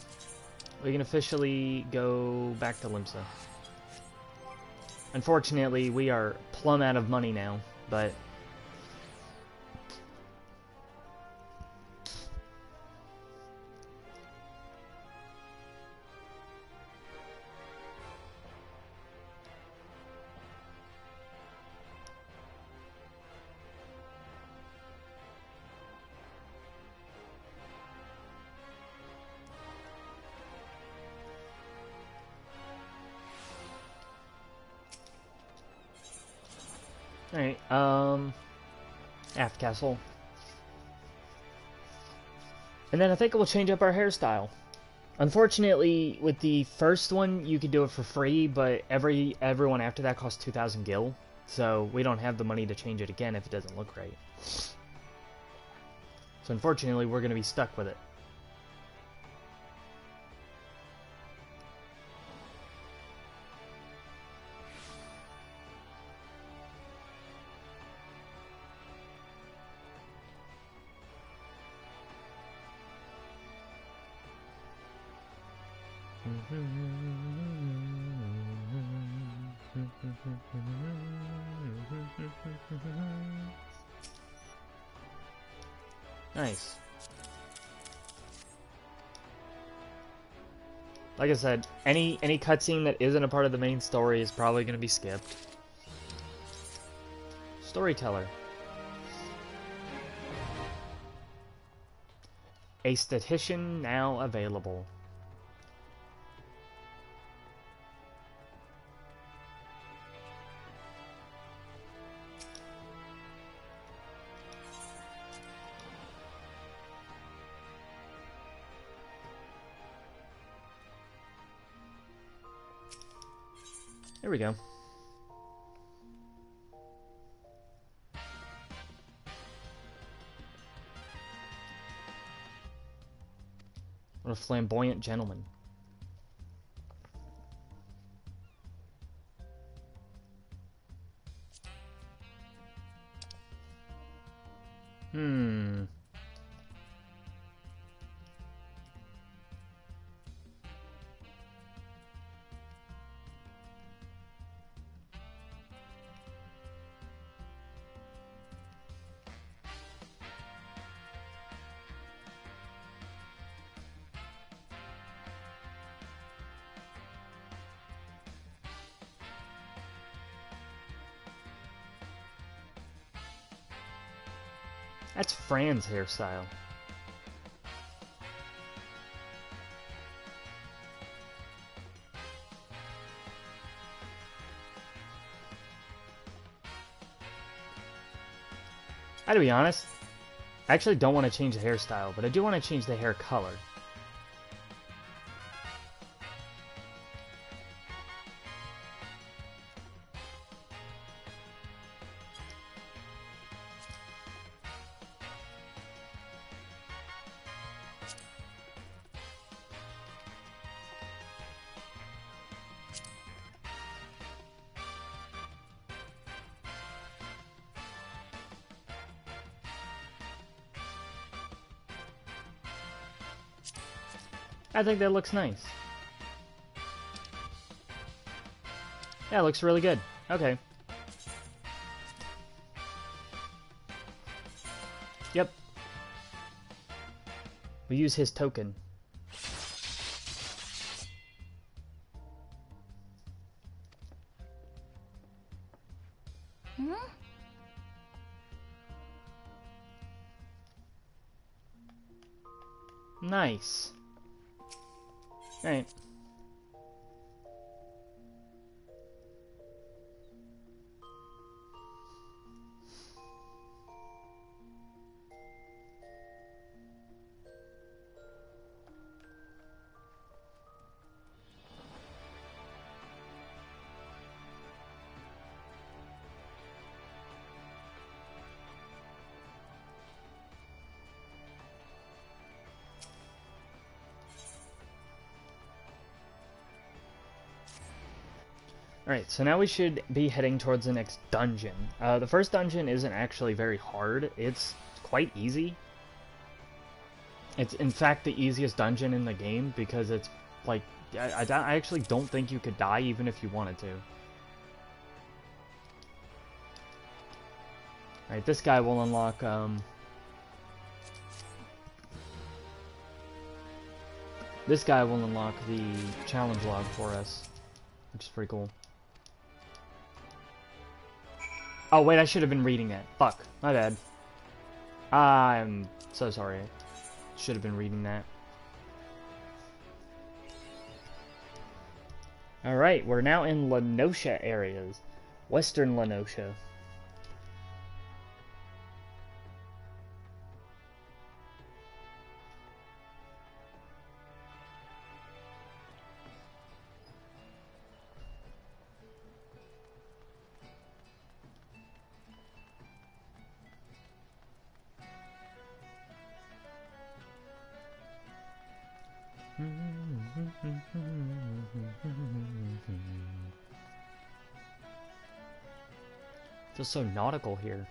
We can officially go back to Limsa. Unfortunately, we are plumb out of money now, but... Alright, Aft Castle. And then I think we'll change up our hairstyle. Unfortunately, with the first one, you could do it for free, but everyone after that costs 2,000 gil. So we don't have the money to change it again if it doesn't look right. So unfortunately, we're going to be stuck with it. Nice. Like I said, any cutscene that isn't a part of the main story is probably going to be skipped. Storyteller. A statistician now available. There we go. What a flamboyant gentleman. That's Fran's hairstyle. I gotta be honest, I actually don't want to change the hairstyle, but I do want to change the hair color. I think that looks nice. Yeah, it looks really good. Okay. Yep. We use his token. Nice. Alright. Alright, so now we should be heading towards the next dungeon. The first dungeon isn't actually very hard. It's quite easy. It's, in fact, the easiest dungeon in the game because it's, like, I actually don't think you could die even if you wanted to. Alright, this guy will unlock, this guy will unlock the challenge log for us, which is pretty cool. Oh, wait, I should have been reading that. Fuck. My bad. I'm so sorry. Should have been reading that. Alright, we're now in Lenosha areas. Western Lenosha. Feels so nautical here.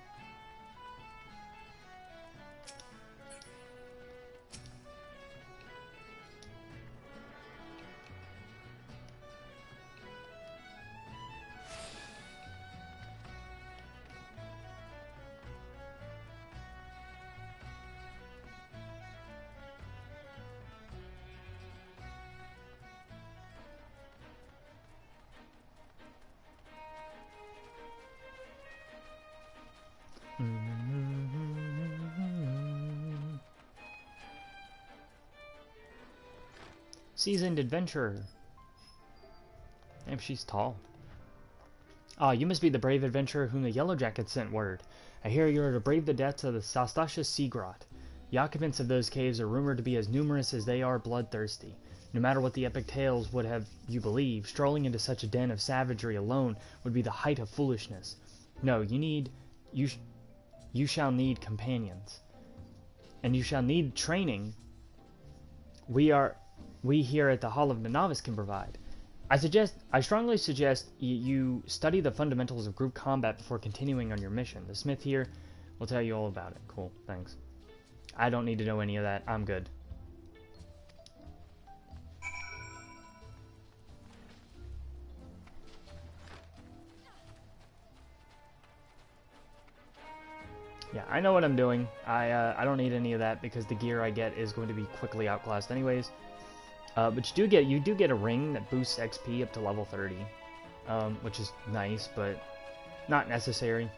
Seasoned adventurer. Damn, she's tall. Ah, you must be the brave adventurer whom the Yellow Jackets sent word. I hear you are to brave the depths of the Sastasha Sea Grot. The occupants of those caves are rumored to be as numerous as they are bloodthirsty. No matter what the epic tales would have you believe, strolling into such a den of savagery alone would be the height of foolishness. No, you shall need companions. And you shall need training. We here at the Hall of the Novice can provide. I strongly suggest you study the fundamentals of group combat before continuing on your mission. The smith here will tell you all about it. Cool, thanks. I don't need to know any of that. I'm good. Yeah, I know what I'm doing. I don't need any of that because the gear I get is going to be quickly outclassed anyways. But you do get a ring that boosts XP up to level 30, which is nice, but not necessary.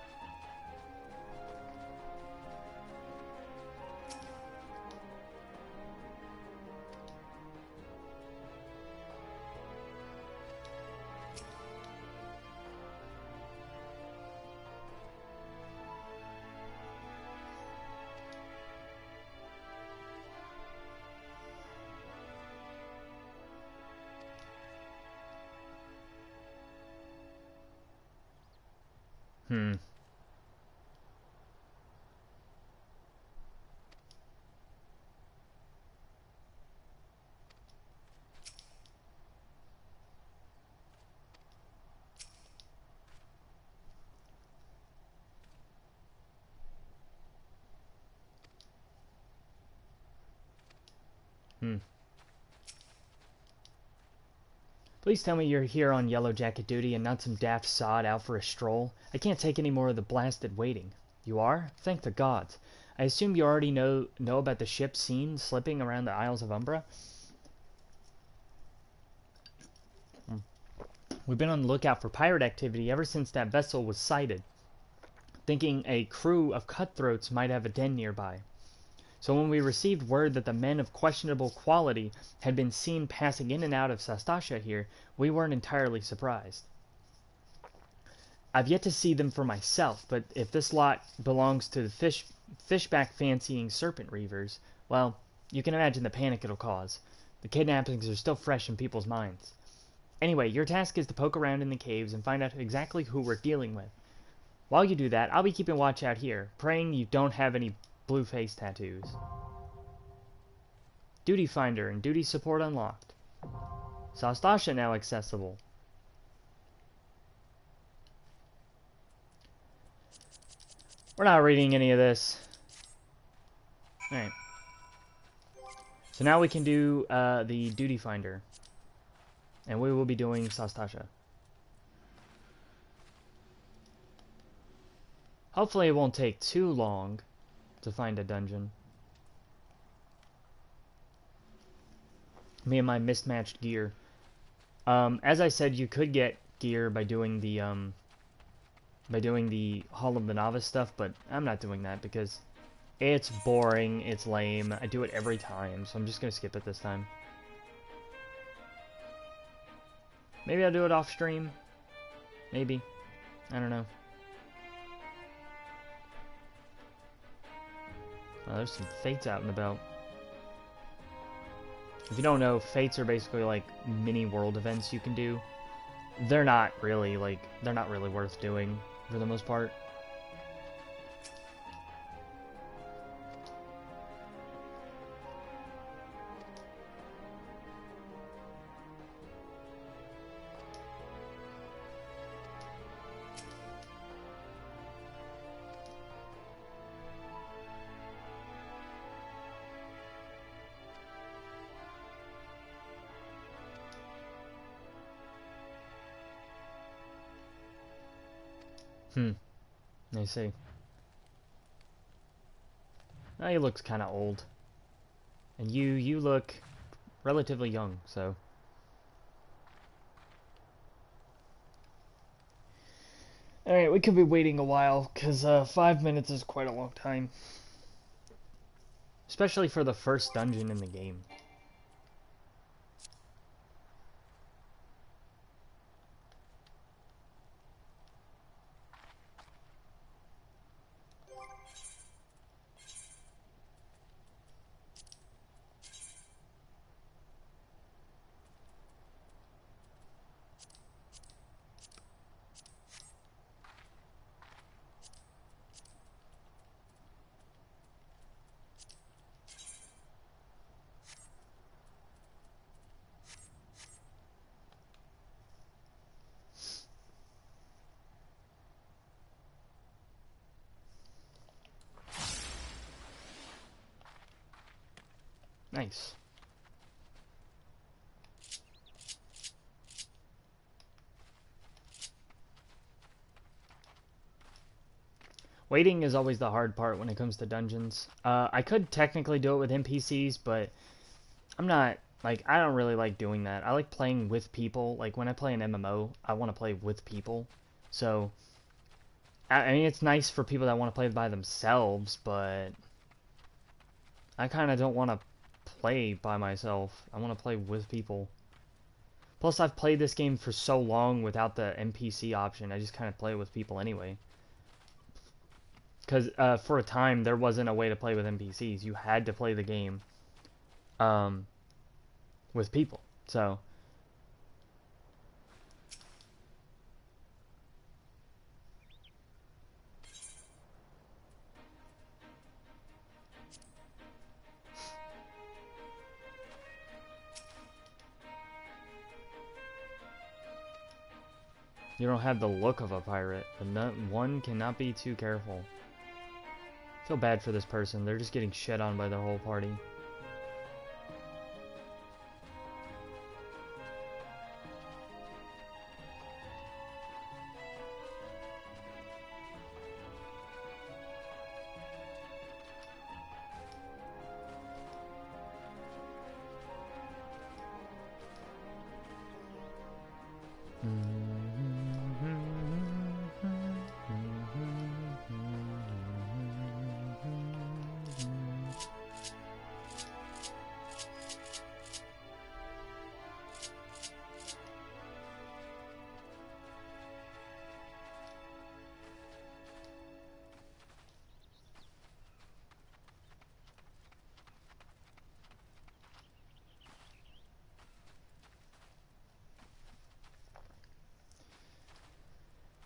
Please tell me you're here on Yellow Jacket duty and not some daft sod out for a stroll. I can't take any more of the blasted waiting. You are? Thank the gods. I assume you already know about the ship seen slipping around the Isles of Umbra? We've been on the lookout for pirate activity ever since that vessel was sighted, thinking a crew of cutthroats might have a den nearby. So when we received word that the men of questionable quality had been seen passing in and out of Sastasha here, we weren't entirely surprised. I've yet to see them for myself, but if this lot belongs to the fishback-fancying serpent reavers, well, you can imagine the panic it'll cause. The kidnappings are still fresh in people's minds. Anyway, your task is to poke around in the caves and find out exactly who we're dealing with. While you do that, I'll be keeping watch out here, praying you don't have any blue face tattoos. Duty Finder and Duty Support unlocked. Sastasha now accessible. We're not reading any of this. Alright. So now we can do the Duty Finder. And we will be doing Sastasha. Hopefully it won't take too long to find a dungeon. Me and my mismatched gear. As I said, you could get gear by doing the Hall of the Novice stuff, but I'm not doing that because it's boring, it's lame. I do it every time, so I'm just gonna skip it this time. Maybe I'll do it off stream. Maybe. I don't know. Oh, there's some fates out and about. If you don't know, fates are basically like mini world events you can do. They're not really worth doing for the most part. I see. Oh, he looks kind of old. And you look relatively young, so... Alright, we could be waiting a while, because 5 minutes is quite a long time. Especially for the first dungeon in the game. Nice. Waiting is always the hard part when it comes to dungeons. I could technically do it with NPCs, but I'm not, like, I don't really like doing that. I like playing with people. Like, when I play an MMO, I want to play with people. So, I mean, it's nice for people that want to play by themselves, but I kind of don't want to play by myself. I want to play with people. Plus, I've played this game for so long without the NPC option. I just kind of play with people anyway. Because for a time, there wasn't a way to play with NPCs. You had to play the game with people. So... You don't have the look of a pirate, but one cannot be too careful. I feel bad for this person. They're just getting shit on by their whole party.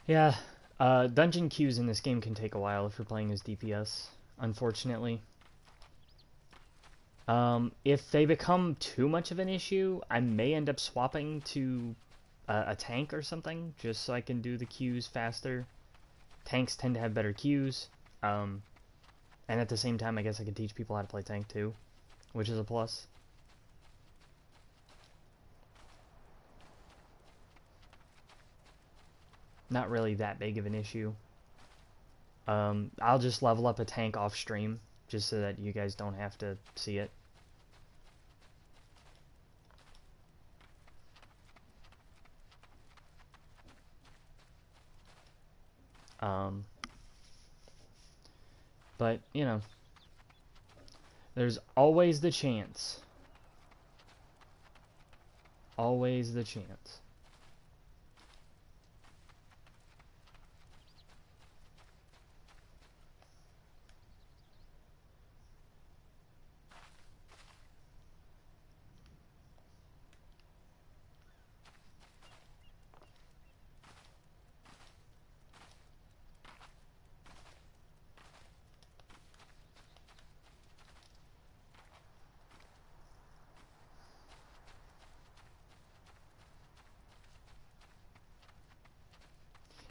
Yeah, dungeon queues in this game can take a while if you're playing as DPS, unfortunately. If they become too much of an issue, I may end up swapping to a tank or something, just so I can do the queues faster. Tanks tend to have better queues, and at the same time, I guess I can teach people how to play tank too, which is a plus. Not really that big of an issue. I'll just level up a tank off stream, just so that you guys don't have to see it. But, you know, there's always the chance. Always the chance.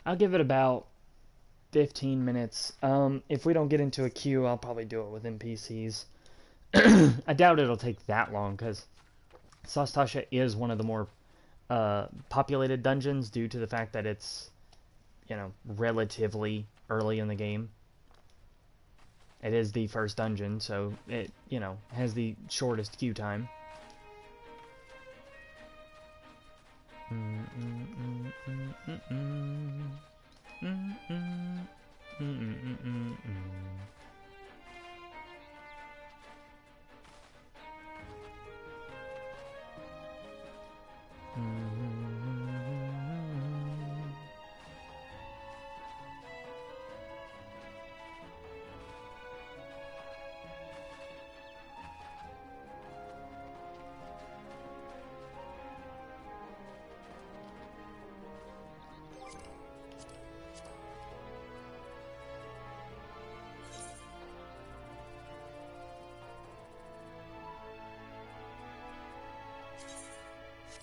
I'll give it about 15 minutes. If we don't get into a queue, I'll probably do it with NPCs. I doubt it'll take that long, because Sastasha is one of the more populated dungeons due to the fact that it's, you know, relatively early in the game. It is the first dungeon, so it, you know, has the shortest queue time.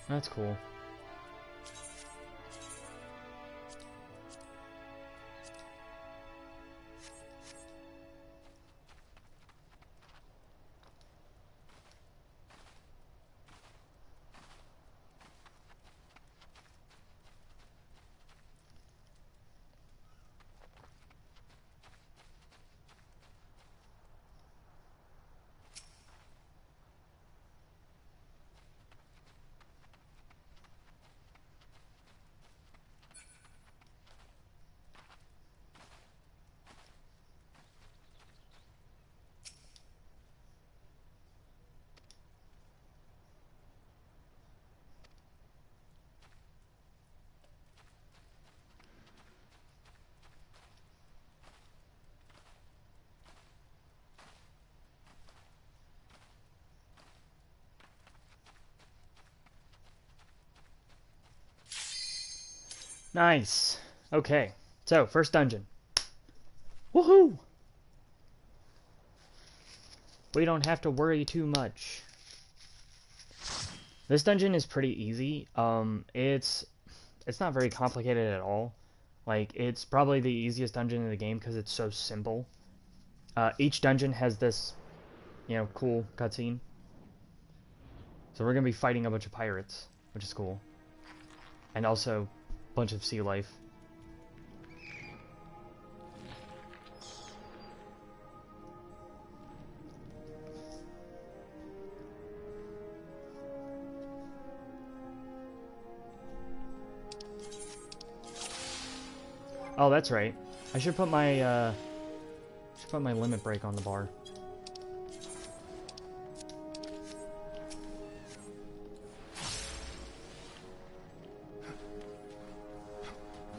That's cool. Nice. Okay, so first dungeon. Woohoo! We don't have to worry too much. This dungeon is pretty easy. It's not very complicated at all. Like, it's probably the easiest dungeon in the game because it's so simple. Each dungeon has this, you know, cool cutscene. So we're gonna be fighting a bunch of pirates, which is cool. And also a bunch of sea life. Oh, that's right. I should put my limit break on the bar.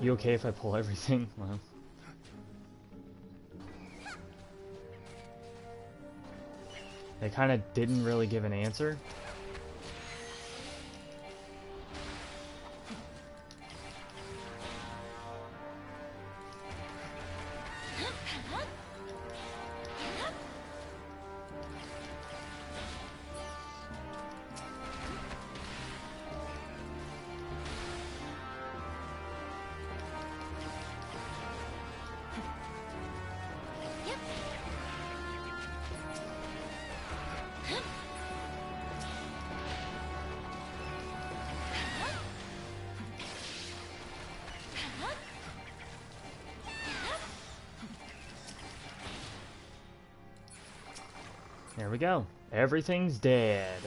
You okay if I pull everything? Well. They kind of didn't really give an answer. There we go. Everything's dead.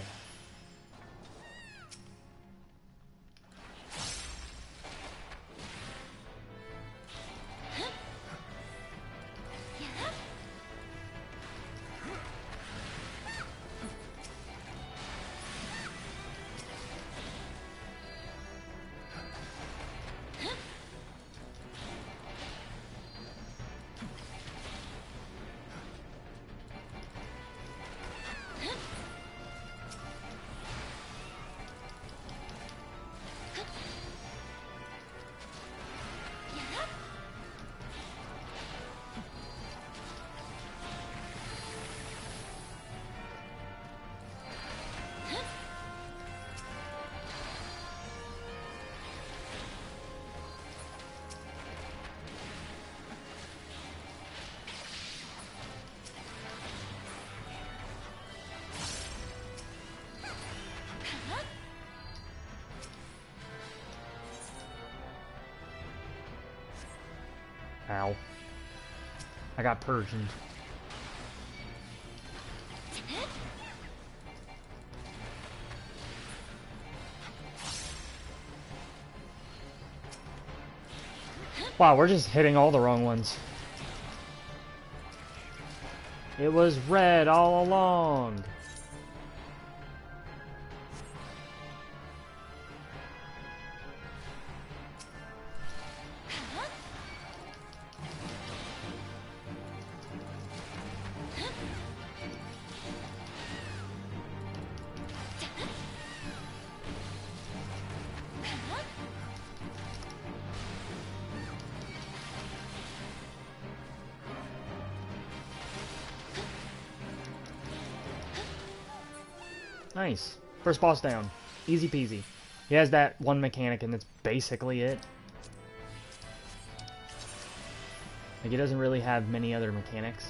Ow. I got Persianed. Wow, we're just hitting all the wrong ones. It was red all along. Nice. First boss down. Easy peasy. He has that one mechanic and that's basically it. Like, he doesn't really have many other mechanics.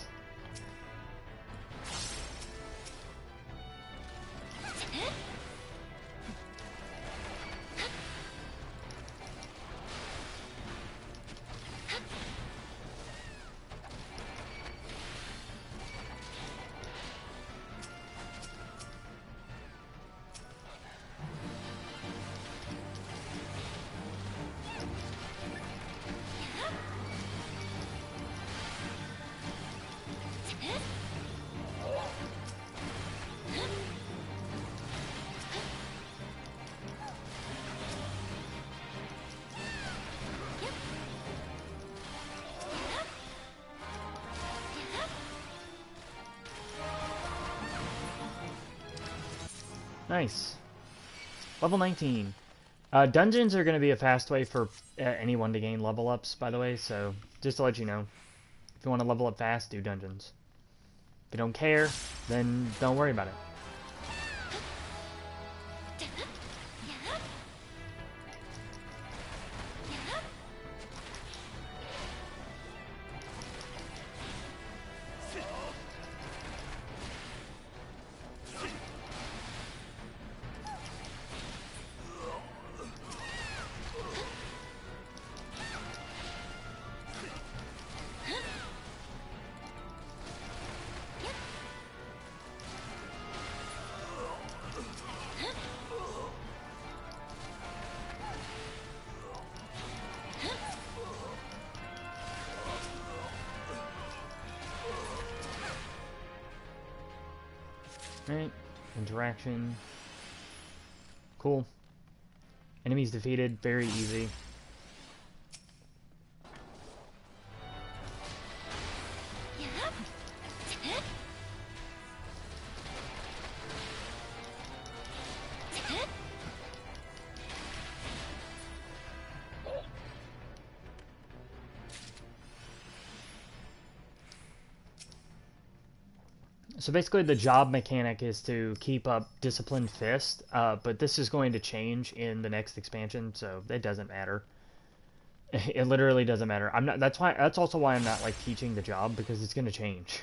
Nice. Level 19. Dungeons are going to be a fast way for anyone to gain level ups, by the way, so just to let you know. If you want to level up fast, do dungeons. If you don't care, then don't worry about it. Alright, interaction. Cool. Enemies defeated, very easy. So basically the job mechanic is to keep up Disciplined Fist, but this is going to change in the next expansion, so it doesn't matter. It literally doesn't matter. I'm not. That's also why I'm not like teaching the job, because it's going to change.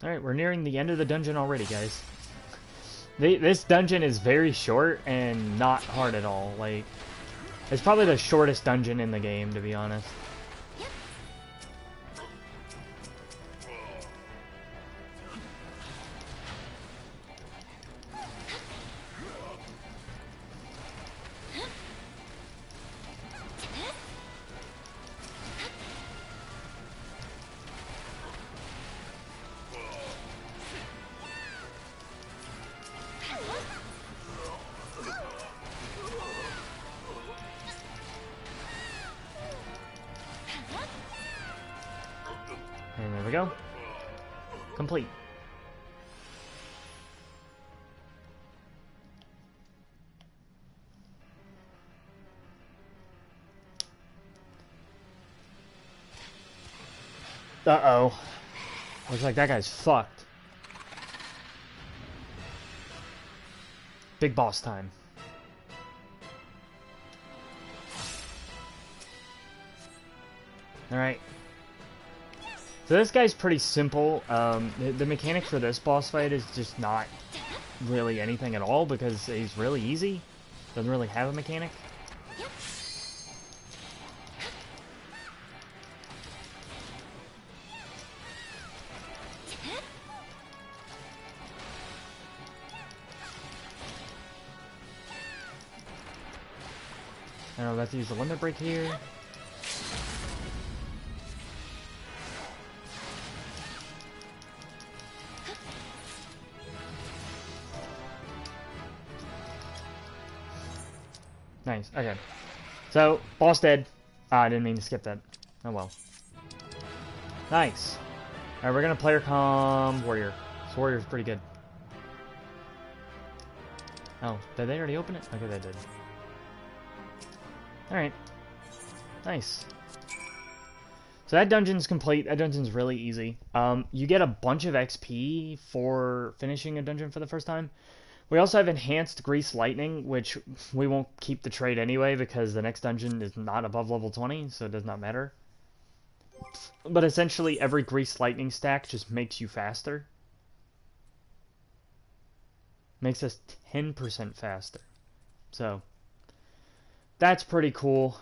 Alright, we're nearing the end of the dungeon already, guys. This dungeon is very short and not hard at all. Like, it's probably the shortest dungeon in the game, to be honest. we go. Complete. Uh-oh. Looks like that guy's fucked. Big boss time. Alright. So this guy's pretty simple. The mechanics for this boss fight is just not really anything at all because he's really easy. Doesn't really have a mechanic. I don't know, let's use the limit break here. Nice, okay. So, boss dead. Ah, I didn't mean to skip that. Oh well. Nice. Alright, we're gonna player comm warrior. This warrior's pretty good. Oh, did they already open it? Okay, they did. Alright. Nice. So that dungeon's complete. That dungeon's really easy. You get a bunch of XP for finishing a dungeon for the first time. We also have enhanced Grease Lightning, which we won't keep the trait anyway because the next dungeon is not above level 20, so it does not matter. But essentially every Grease Lightning stack just makes you faster. Makes us 10% faster. So that's pretty cool.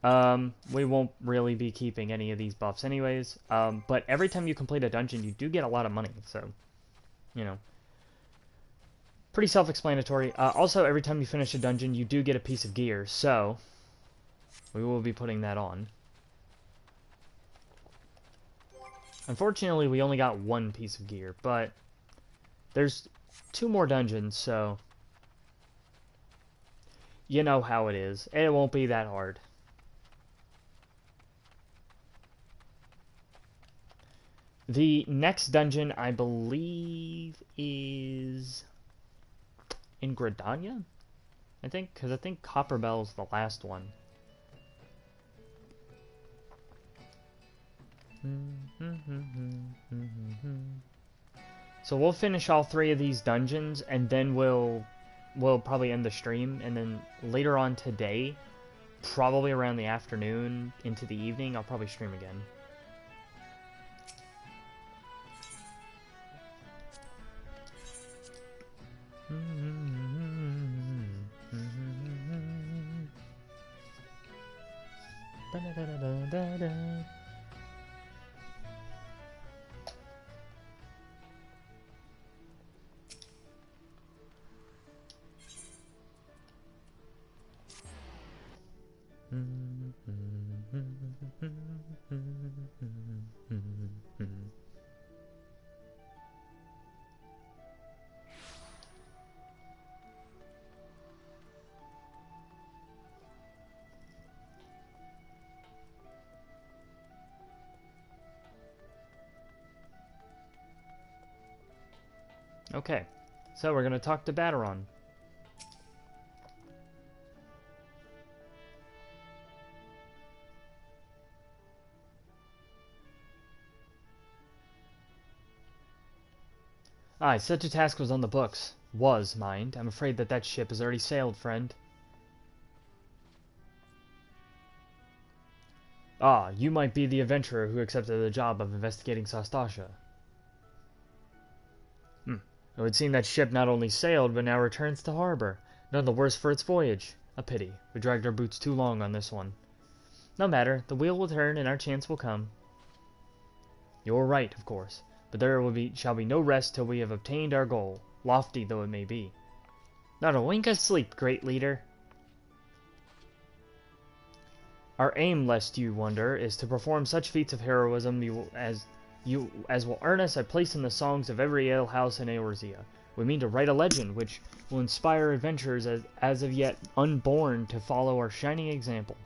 We won't really be keeping any of these buffs anyways. But every time you complete a dungeon, you do get a lot of money. So, you know, pretty self-explanatory. Also, every time you finish a dungeon, you do get a piece of gear. So, we will be putting that on. Unfortunately, we only got one piece of gear, but there's 2 more dungeons, so you know how it is. It won't be that hard. The next dungeon, I believe, is in Gridania? I think, because I think Copperbell's the last one. So we'll finish all 3 of these dungeons, and then we'll probably end the stream, and then later on today, probably around the afternoon into the evening, I'll probably stream again. Okay, so we're going to talk to Bateron. Aye, such a task was on the books. Was, mind. I'm afraid that ship has already sailed, friend. Ah, you might be the adventurer who accepted the job of investigating Sastasha. It would seem that ship not only sailed, but now returns to harbor. None the worse for its voyage. A pity. We dragged our boots too long on this one. No matter. The wheel will turn, and our chance will come. You're right, of course. But there shall be no rest till we have obtained our goal, lofty though it may be. Not a wink of sleep, great leader. Our aim, lest you wonder, is to perform such feats of heroism as will earn us a place in the songs of every alehouse in Eorzea. We mean to write a legend which will inspire adventurers as of yet unborn to follow our shining example.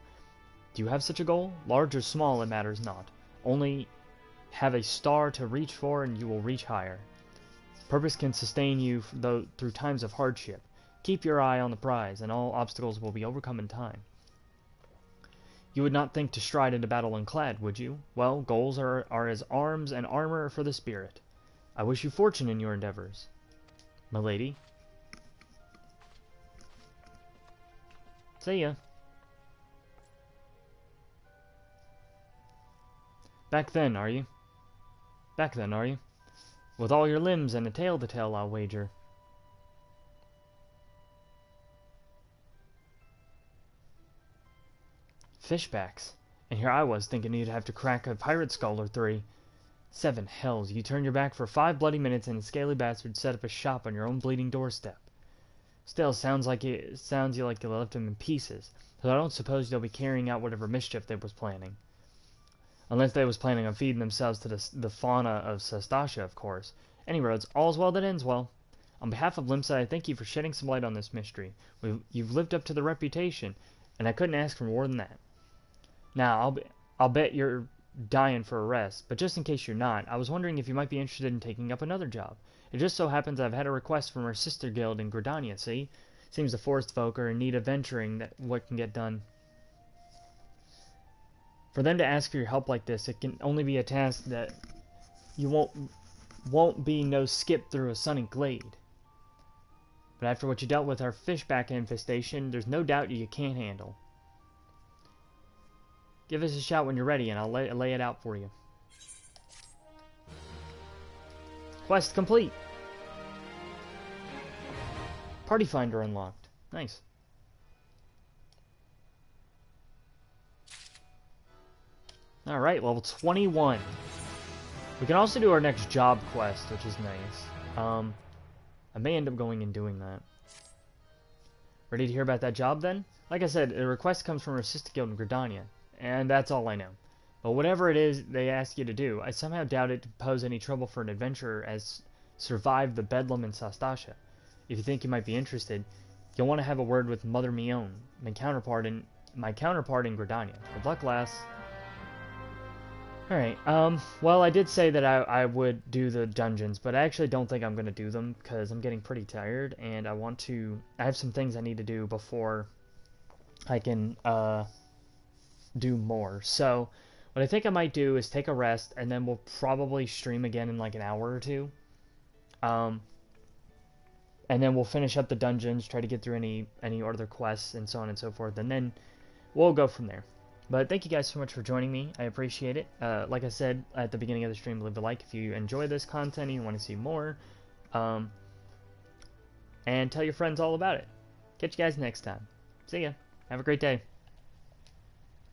Do you have such a goal? Large or small, it matters not. Only Have a star to reach for, and you will reach higher. Purpose can sustain you through times of hardship. Keep your eye on the prize, and all obstacles will be overcome in time. You would not think to stride into battle unclad, would you? Well, goals are as arms and armor for the spirit. I wish you fortune in your endeavors. Milady. See ya. Back then, are you? Back then, are you? With all your limbs and a tail to tell, I'll wager. Fishbacks. And here I was thinking you'd have to crack a pirate skull or 3. 7 hells, you turned your back for 5 bloody minutes and a scaly bastard set up a shop on your own bleeding doorstep. Still, sounds you like you left him in pieces, so I don't suppose they'll be carrying out whatever mischief they was planning. Unless they was planning on feeding themselves to the fauna of Sastasha, of course. Any roads, all's well that ends well. On behalf of Limsa, I thank you for shedding some light on this mystery. You've lived up to the reputation, and I couldn't ask for more than that. Now, I'll bet you're dying for a rest, but just in case you're not, I was wondering if you might be interested in taking up another job. It just so happens I've had a request from our sister guild in Gridania, see? Seems the forest folk are in need of venturing what can get done. For them to ask for your help like this, it can only be a task that you won't be no skip through a sunny glade. But after what you dealt with our fishback infestation, there's no doubt you can't handle. Give us a shout when you're ready, and I'll lay it out for you. Quest complete. Party Finder unlocked. Nice. Alright, level 21. We can also do our next job quest, which is nice. I may end up going and doing that. Ready to hear about that job then? Like I said, the request comes from our sister guild in Gridania, and that's all I know. But whatever it is they ask you to do, I somehow doubt it to pose any trouble for an adventurer as survived the bedlam in Sastasha. If you think you might be interested, you'll want to have a word with Mother Mion, my counterpart in Gridania. Good luck, lass. Alright, well, I did say that I would do the dungeons, but I actually don't think I'm going to do them, because I'm getting pretty tired, and I have some things I need to do before I can, do more. So, what I think I might do is take a rest, and then we'll probably stream again in like an hour or 2. And then we'll finish up the dungeons, try to get through any other quests, and so on and so forth, and then we'll go from there. But thank you guys so much for joining me. I appreciate it. Like I said at the beginning of the stream, leave a like if you enjoy this content and you want to see more. And tell your friends all about it. Catch you guys next time. See ya. Have a great day.